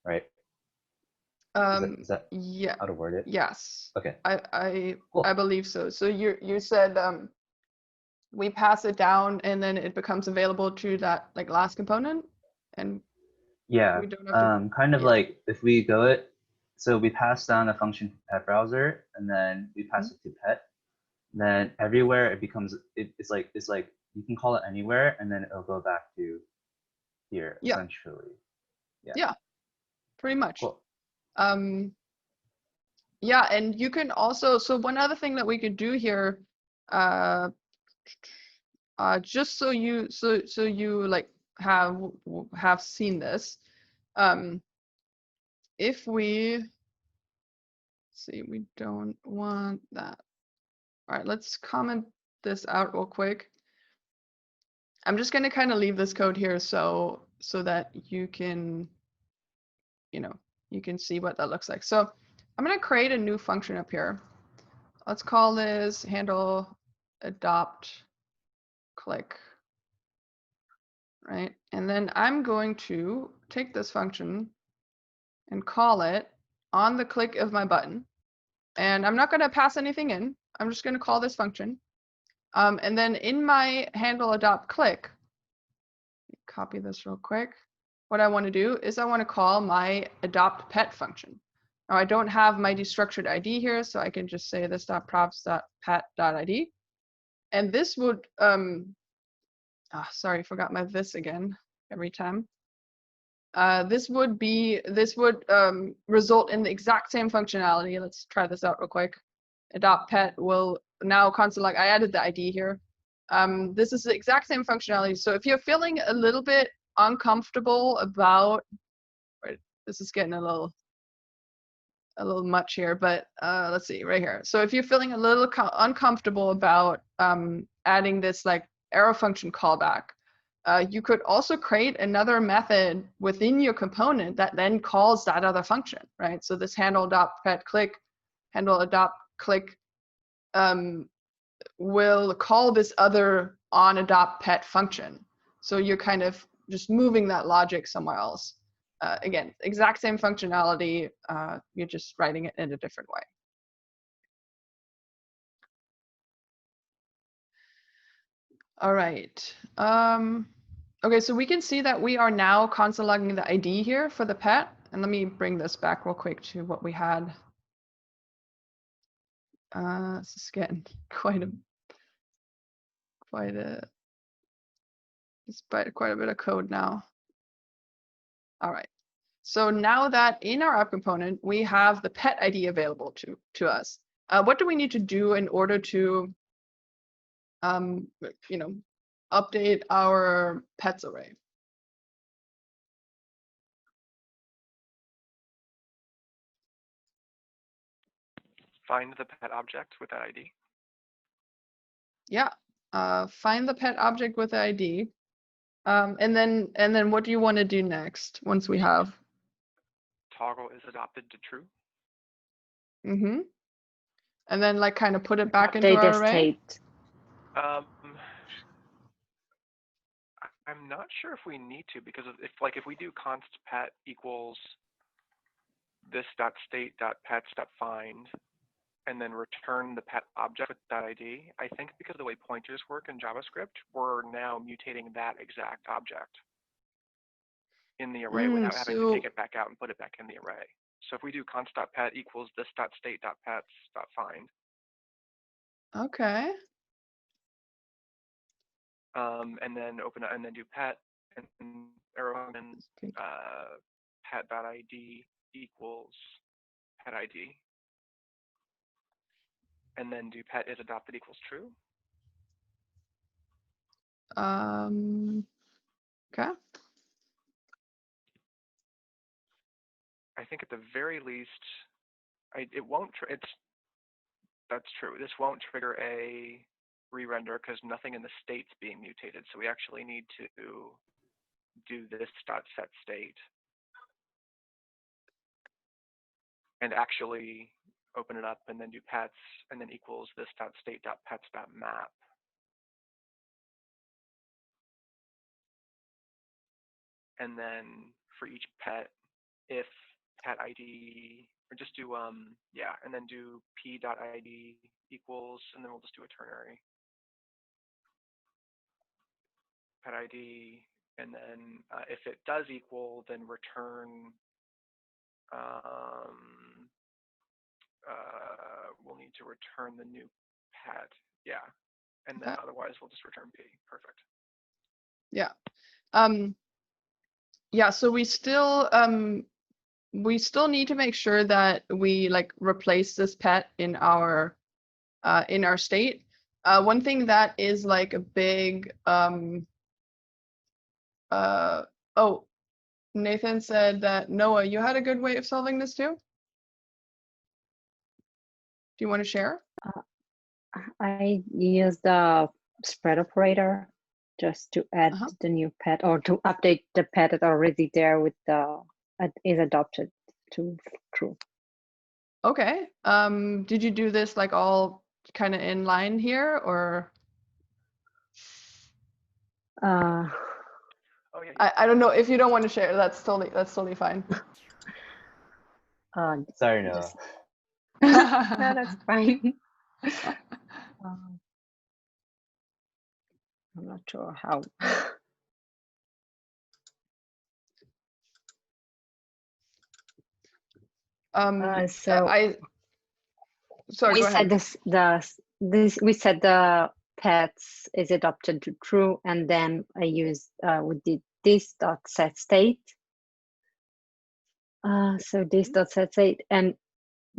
right? Is that Yeah. how to word it? Yes. Okay. I believe so. So you said we pass it down and then it becomes available to that like last component, and Yeah, we don't have to. kind of Yeah. like if we go it, so we pass down a function to pet browser and then we pass it to pet, then everywhere it becomes it's like you can call it anywhere and then it'll go back to here Yeah. essentially. Yeah. Pretty much. Cool. Yeah, and you can also, so one other thing that we could do here, just so you like have seen this, if we see, we don't want that. All right, let's comment this out real quick. I'm just going to kind of leave this code here so that you can, you can see what that looks like. So I'm going to create a new function up here. Let's call this handle adopt click, right? And then I'm going to take this function and call it on the click of my button. And I'm not going to pass anything in. I'm just going to call this function. And then in my handle adopt click, copy this real quick. What I want to do is I want to call my adopt pet function. Now I don't have my destructured ID here, so I can just say this.props.pet.id. And this would, sorry, forgot my this again every time. This would result in the exact same functionality. Let's try this out real quick. Adopt pet will now console log. I added the ID here. This is the exact same functionality. So if you're feeling a little bit uncomfortable about, right, this is getting a little much here, but let's see right here. So if you're feeling a little uncomfortable about adding this like arrow function callback, you could also create another method within your component that then calls that other function, right? So this handle adopt pet click, handle adopt click will call this other on adopt pet function. So you're kind of just moving that logic somewhere else. Again, exact same functionality, you're just writing it in a different way. All right. Okay, so we can see that we are now console logging the ID here for the pet. And let me bring this back real quick to what we had. This is getting quite a bit of code now. All right. So now that in our app component, we have the pet ID available to us. What do we need to do in order to, update our pets array? Find the pet object with that ID. Yeah, find the pet object with the ID. And then what do you want to do next once we have? Toggle is adopted to true. Mm-hmm. And then like kind of put it back into Update our the array? state. I'm not sure if we need to, because if we do const pet equals this.state.pets.find and then return the pet object with that ID, I think because of the way pointers work in JavaScript, we're now mutating that exact object in the array without having to take it back out and put it back in the array. So if we do const.pet equals this.state.pets.find. Okay. And then open it and then do pet and arrow and pet.id equals pet ID. And then do pet is adopted equals true. Okay. I think at the very least, it won't. That's true. This won't trigger a re-render because nothing in the state's being mutated. So we actually need to do this dot set state and actually open it up and then do pets and then equals this dot state dot pets dot map. And then for each pet, if pet ID, or just do, yeah, and then do p.id equals, and then we'll just do a ternary pet ID. And then if it does equal, then return, we'll need to return the new pet. Yeah. And then otherwise we'll just return p. Perfect. Yeah. Yeah, so we still need to make sure that we like replace this pet in our state. One thing that is like a big oh, Nathan said that Noah, you had a good way of solving this too. Do you want to share? I use the spread operator just to add the new pet or to update the pet that's already there with the is adopted to true. Okay. Did you do this like all kind of in line here, or? Oh, yeah. I don't know if you don't want to share. That's totally fine. Sorry, Noah. No, that's fine. I'm not sure how. Sorry. We Go ahead. We said the pets is adopted to true, and then I used we did this dot set state. So this dot set state, and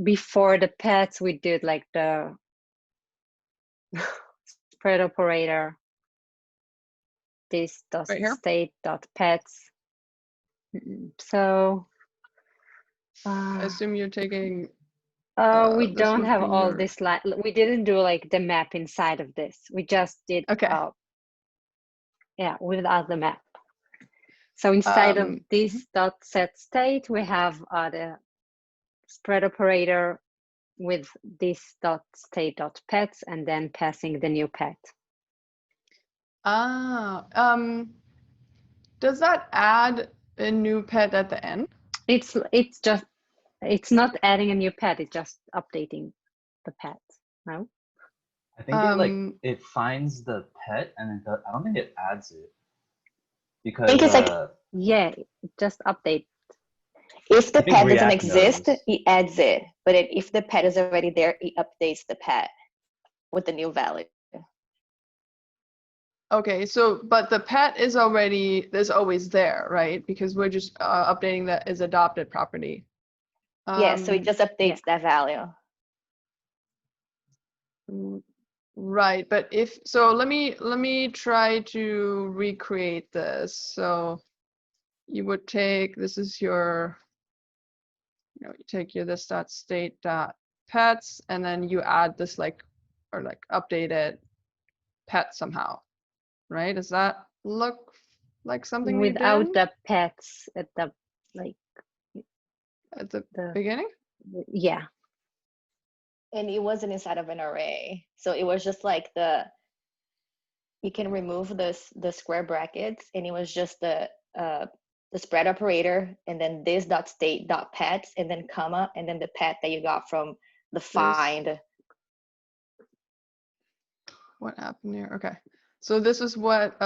before the pets we did like the spread operator. This dot state dot pets. So I assume you're taking. We don't have all this line. We didn't do like the map inside of this. We just did yeah, without the map. So inside of this dot set state, we have the spread operator with this dot state dot pets, and then passing the new pet. Does that add a new pet at the end? It's not adding a new pet, it's just updating the pet. No? I think it finds the pet and I don't think it adds it. Because I think it's like yeah, just update. If the pet doesn't exist, it adds it. But if the pet is already there, it updates the pet with the new value. Okay, so but the pet is always there, right? Because we're just updating that as adopted property. Yeah, so it just updates that value. Right, but let me try to recreate this. So you would take, this is your, you take your this dot state dot pets, and then you add this updated pet somehow, right? Does that look like something without the pets at the at the beginning? Yeah. And it wasn't inside of an array. So it was just like you can remove the square brackets, and it was just the spread operator, and then this dot state dot pets, and then comma, and then the pet that you got from the find. What happened here? Okay. So this is what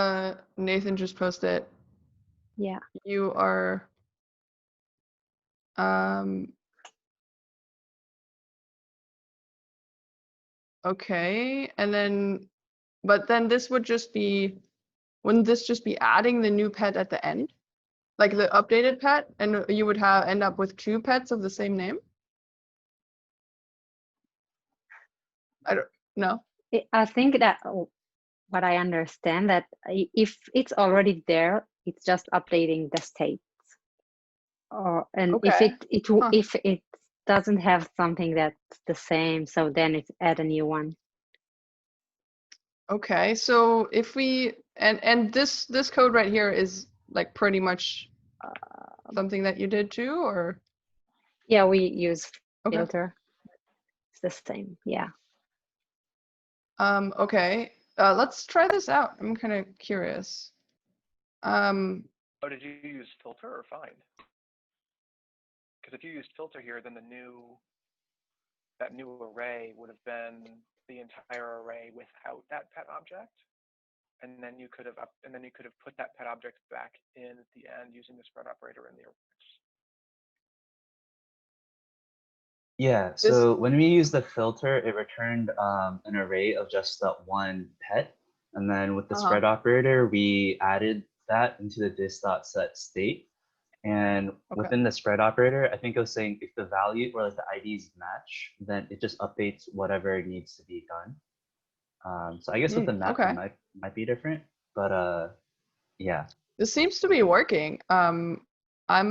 Nathan just posted. Yeah. You are okay, and then but then this would just be, wouldn't this just be adding the new pet at the end? Like the updated pet, and you would end up with two pets of the same name? I don't know. I think that what I understand that if it's already there, it's just updating the states. And okay. if it doesn't have something that's the same, so then it's add a new one. Okay, so if we and this code right here is like pretty much something that you did too, or? Yeah, we use Okay. filter. It's the same. Yeah. Okay. Let's try this out. I'm kind of curious. Oh, did you use filter or find? Because if you used filter here, then that new array would have been the entire array without that pet object, and then you could have put that pet object back in at the end using the spread operator in the arrays. Yeah, so when we use the filter, it returned an array of just that one pet. And then with the spread operator, we added that into the dis.setState. And within the spread operator, I think I was saying if the value or like the IDs match, then it just updates whatever needs to be done. So I guess with the map, it might be different, but yeah. This seems to be working. I'm a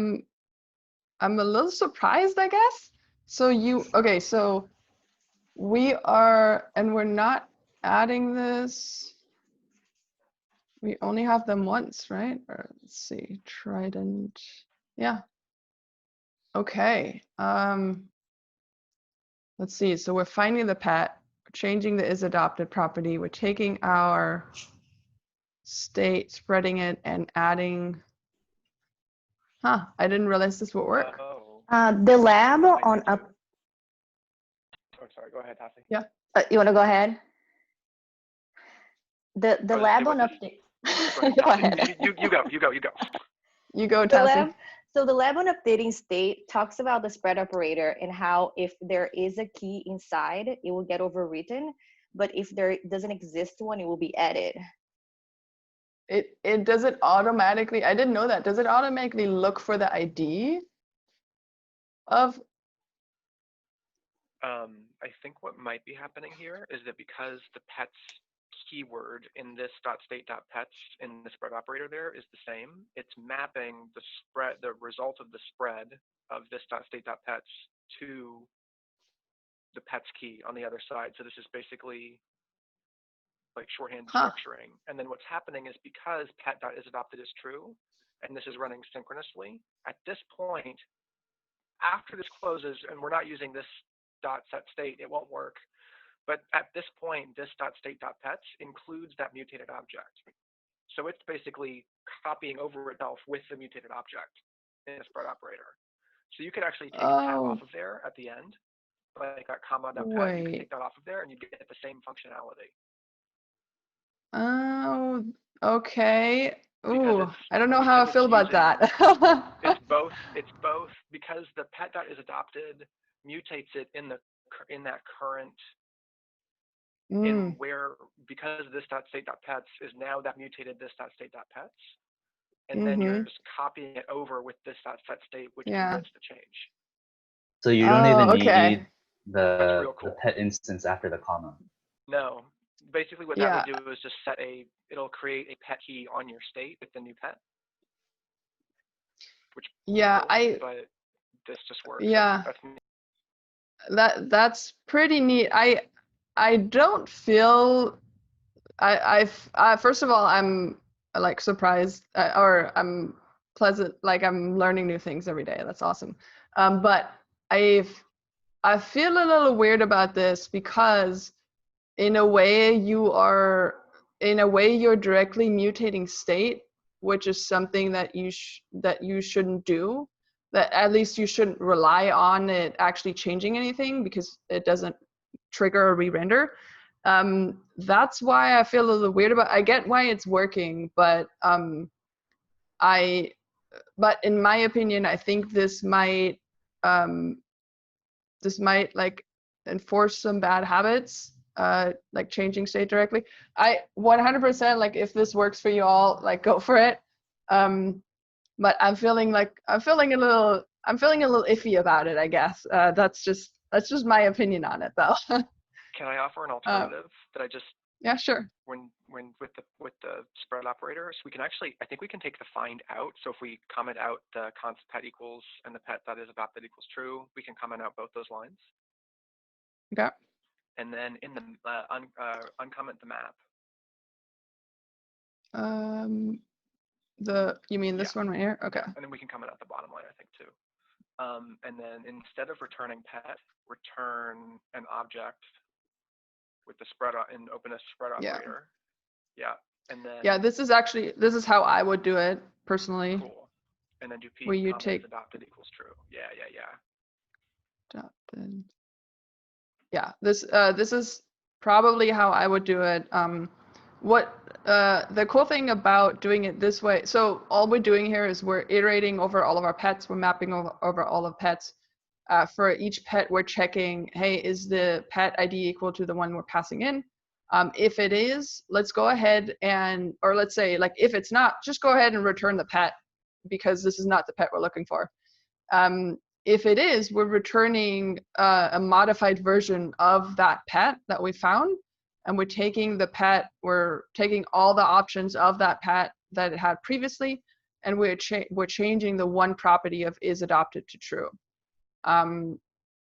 little surprised, I guess. So so we're not adding this. We only have them once, right? Or let's see, Trident. Yeah. Okay. Let's see. So we're finding the pet, we're changing the isAdopted property. We're taking our state, spreading it, and adding. Huh, I didn't realize this would work. The lab on up. Oh, sorry. Go ahead, Tassie. Yeah. You want to go ahead? The lab on update. Go ahead. You go. You go, Tassie. So the lab on updating state talks about the spread operator and how if there is a key inside, it will get overwritten, but if there doesn't exist one, it will be added. It does it automatically. I didn't know that. Does it automatically look for the ID of? I think what might be happening here is that because the pets keyword in this .state.pets in the spread operator there is the same, it's mapping the result of the spread of this .state.pets to the pets key on the other side. So this is basically like shorthand structuring. And then what's happening is because pet.isAdopted is true, and this is running synchronously, at this point, after this closes, and we're not using this .setState, it won't work. But at this point, this .state.pets includes that mutated object. So it's basically copying over itself with the mutated object in a spread operator. So you could actually take a pet off of there at the end, like that comma.pet, you can take that off of there and you get the same functionality. Oh, okay. Ooh, I don't know how I feel about that. It's both because the pet.isAdopted mutates it in that current in where, because this .state.pets is now that mutated this .state.pets, and then you're just copying it over with this .setState, which commits the change. So you don't even need the pet instance after the comma. No, basically what that would do is just it'll create a pet key on your state with the new pet. Which but this just works. Yeah, that's pretty neat. I don't feel I first of all, I'm like surprised or I'm pleasant, like I'm learning new things every day. That's awesome. But I feel a little weird about this because in a way you're directly mutating state, which is something that you shouldn't do. That at least you shouldn't rely on it actually changing anything because it doesn't trigger a re-render. That's why I feel a little weird about. I get why it's working, but in my opinion, I think this might like enforce some bad habits, like changing state directly. I 100% like if this works for you all, like go for it. But I'm feeling a little iffy about it, I guess. That's just my opinion on it, though. Can I offer an alternative that I just? Yeah, sure. When with the spread operator, so we can actually, I think we can take the find out. So if we comment out the const pet equals and the pet .isAdopted equals true, we can comment out both those lines. Okay. And then in the uncomment the map. You mean this Yeah. one right here? Okay. And then we can comment at the bottom line, I think, too. And then instead of returning pet, return an object with the spread and open a spread Yeah. operator. Yeah. And then Yeah, this is how I would do it personally. cool. And then do p Where you comments take- adopted equals true. Yeah. Adopted. Yeah, this is probably how I would do it. The cool thing about doing it this way, so all we're doing here is we're iterating over all of our pets. We're mapping over all of pets. For each pet, we're checking, hey, is the pet ID equal to the one we're passing in? If it is, let's go ahead or let's say, like, if it's not, just go ahead and return the pet because this is not the pet we're looking for. If it is, we're returning a modified version of that pet that we found, and we're taking all the options of that pet that it had previously, and we're changing the one property of is adopted to true.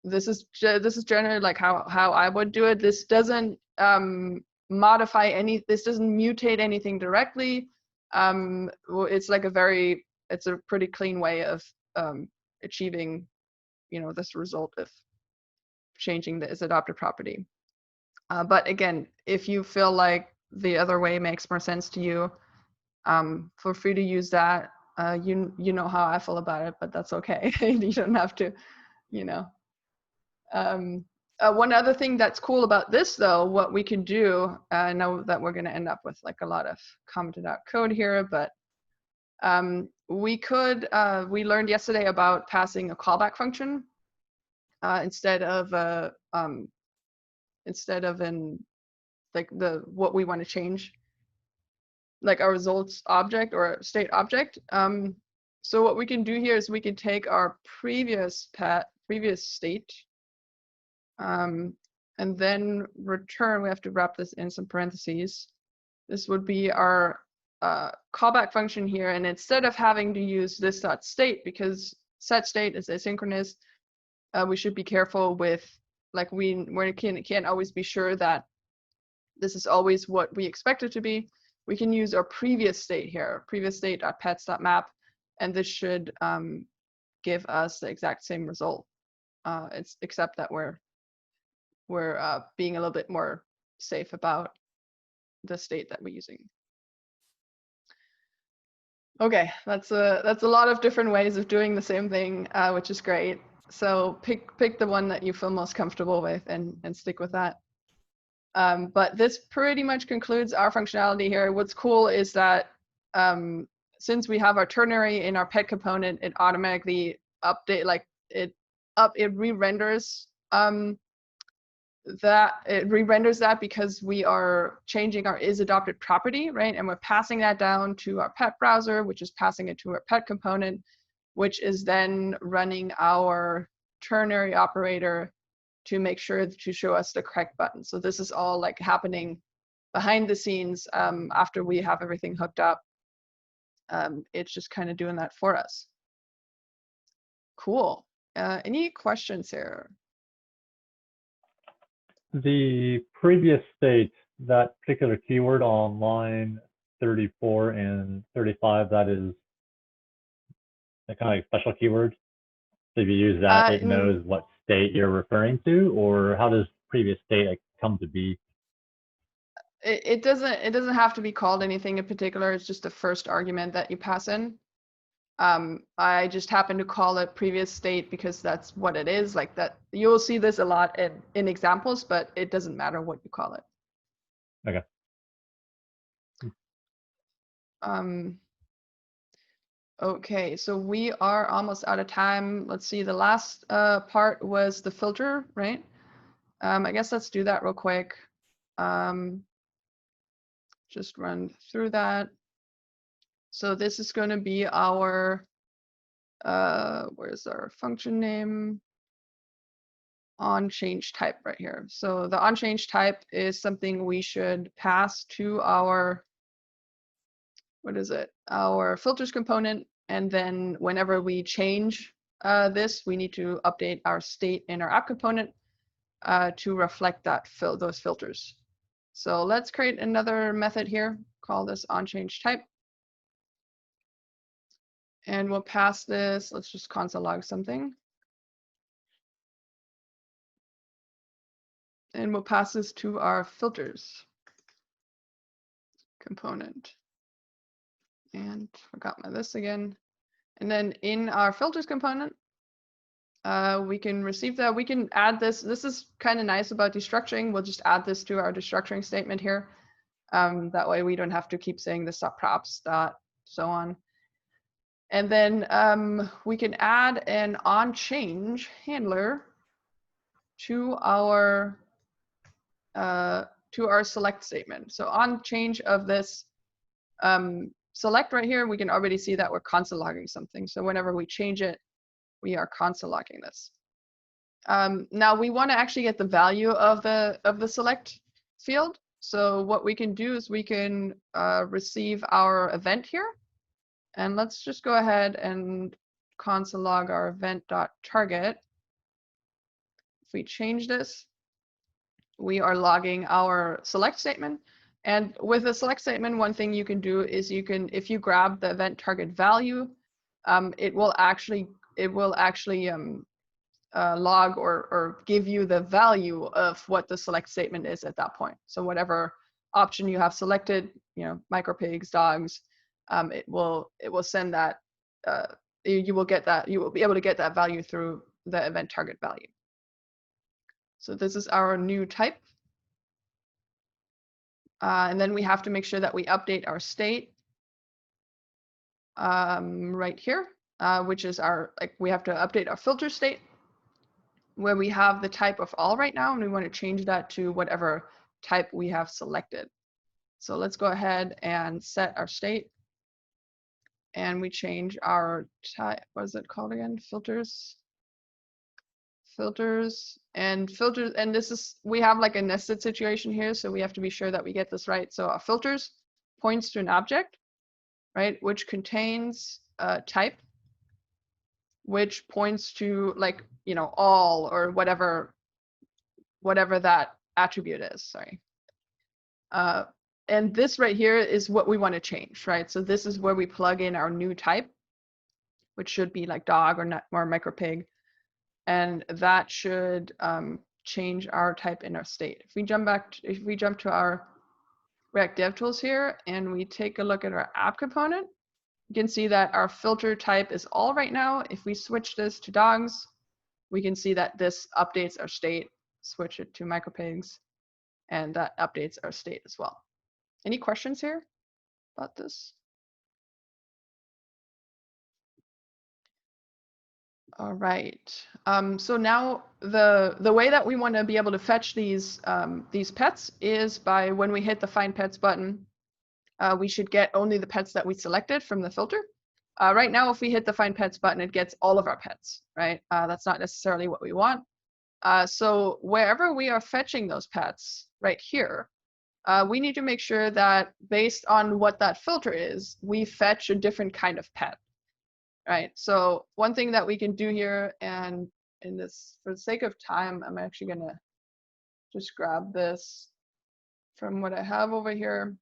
This is generally like how I would do it. This doesn't this doesn't mutate anything directly. It's like it's a pretty clean way of achieving, this result of changing the is adopted property. But again, if you feel like the other way makes more sense to you, feel free to use that. You know how I feel about it, but that's okay. You don't have to, One other thing that's cool about this, though, what we can do, I know that we're going to end up with like a lot of commented out code here, but we learned yesterday about passing a callback function instead of what we want to change, like our results object or state object. So what we can do here is we can take our previous state, and then return. We have to wrap this in some parentheses. This would be our callback function here, and instead of having to use this .state, because set state is asynchronous, we should be careful with, like, we can't always be sure that this is always what we expect it to be. We can use our previous state here, previous state.pets.map, and this should give us the exact same result. Except that we're being a little bit more safe about the state that we're using. Okay, that's a lot of different ways of doing the same thing, which is great. So pick the one that you feel most comfortable with and stick with that. But this pretty much concludes our functionality here. What's cool is that since we have our ternary in our pet component, it automatically it re-renders that because we are changing our is adopted property, right? And we're passing that down to our pet browser, which is passing it to our pet component, which is then running our ternary operator to make sure to show us the correct button. So this is all like happening behind the scenes after we have everything hooked up. It's just kind of doing that for us. Cool. Any questions here? The previous state, that particular keyword on line 34 and 35, that is a kind of like special keyword. So if you use that, it knows what state you're referring to, or how does previous state come to be? It doesn't have to be called anything in particular. It's just the first argument that you pass in. I just happen to call it previous state because that's what it is. Like that, you'll see this a lot in examples, but it doesn't matter what you call it. Okay. Okay, so we are almost out of time. Let's see, the last part was the filter, right? I guess let's do that real quick. Just run through that. So this is going to be our, where's our function name? OnChange type right here. So the OnChange type is something we should pass to our, our filters component. And then whenever we change this, we need to update our state in our app component to reflect that those filters. So let's create another method here, call this OnChange type. And we'll pass this, let's just console log something. And we'll pass this to our filters component. And forgot my this again. And then in our filters component, we can receive that. We can add this. This is kind of nice about destructuring. We'll just add this to our destructuring statement here. That way we don't have to keep saying this props dot so on. And then we can add an onChange handler to our select statement. So onChange of this select right here, we can already see that we're console logging something. So whenever we change it, we are console logging this. Now we want to actually get the value of the select field. So what we can do is we can receive our event here. And let's just go ahead and console log our event.target. If we change this, we are logging our select statement. And with the select statement, one thing you can do is you can, if you grab the event target value, it will actually log or give you the value of what the select statement is at that point. So whatever option you have selected, micropigs, dogs, it will send that. You will be able to get that value through the event target value. So this is our new type. And then we have to make sure that we update our state right here, which is we have to update our filter state where we have the type of all right now, and we want to change that to whatever type we have selected. So let's go ahead and set our state. And we change our type, what is it called again? Filters. And this is, we have like a nested situation here, so we have to be sure that we get this right. So our filters points to an object, right, which contains a type, which points to all or whatever that attribute is, sorry. And this right here is what we want to change, right? So this is where we plug in our new type, which should be like dog or micropig. And that should change our type in our state. If we jump to our React DevTools here and we take a look at our app component, you can see that our filter type is all right now. If we switch this to dogs, we can see that this updates our state. Switch it to micropigs, and that updates our state as well. Any questions here about this? All right. So now the way that we want to be able to fetch these pets is by when we hit the Find Pets button, we should get only the pets that we selected from the filter. Right now, if we hit the Find Pets button, it gets all of our pets, right? That's not necessarily what we want. So wherever we are fetching those pets right here, we need to make sure that based on what that filter is, we fetch a different kind of pet. Right, so one thing that we can do here, and in this, for the sake of time, I'm actually gonna just grab this from what I have over here.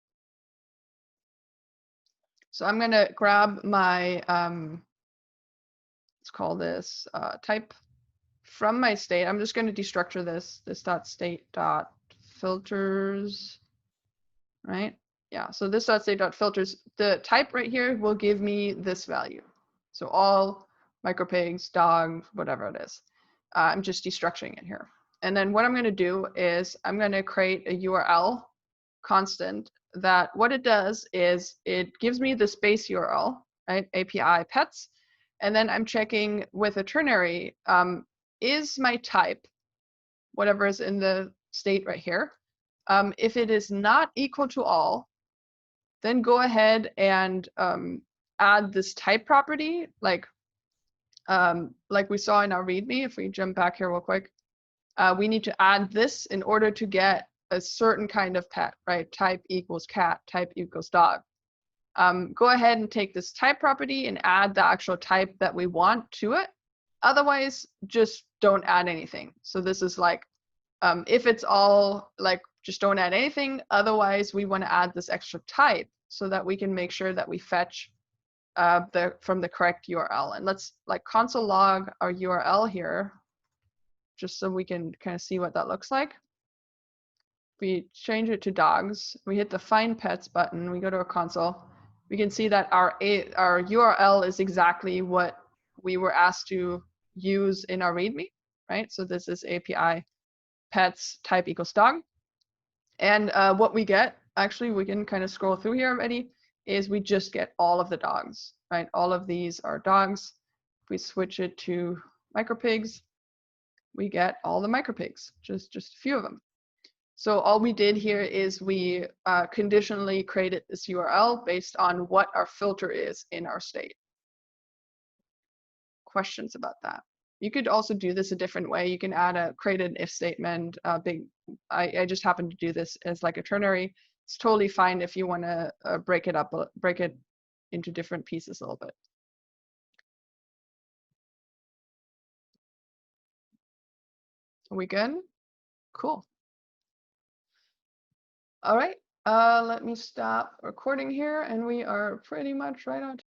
So I'm gonna grab my, let's call this type from my state. I'm just gonna destructure this .state.filters, right? Yeah, so this .state.filters, the type right here will give me this value. So all micropigs, dogs, whatever it is. I'm just destructuring it here. And then what I'm going to do is I'm going to create a URL constant that what it does is it gives me this base URL, right? API pets. And then I'm checking with a ternary, is my type, whatever is in the state right here, if it is not equal to all, then go ahead and add this type property, like we saw in our README. If we jump back here real quick, we need to add this in order to get a certain kind of pet, right? Type equals cat, type equals dog. Go ahead and take this type property and add the actual type that we want to it. Otherwise, just don't add anything. So this is like, if it's all like, just don't add anything. Otherwise, we want to add this extra type so that we can make sure that we fetch from the correct URL. And let's like console log our URL here, just so we can kind of see what that looks like. We change it to dogs. We hit the find pets button. We go to our console. We can see that our URL is exactly what we were asked to use in our README, right? So this is API pets type equals dog. And what we get, actually, we can kind of scroll through here already, is we just get all of the dogs, right? All of these are dogs. If we switch it to micropigs, we get all the micropigs, just a few of them. So all we did here is we conditionally created this URL based on what our filter is in our state. Questions about that? You could also do this a different way. You can create an if statement. I just happen to do this as like a ternary. It's totally fine if you want to break it into different pieces a little bit. Are we good? Cool. All right, let me stop recording here, and we are pretty much right on time.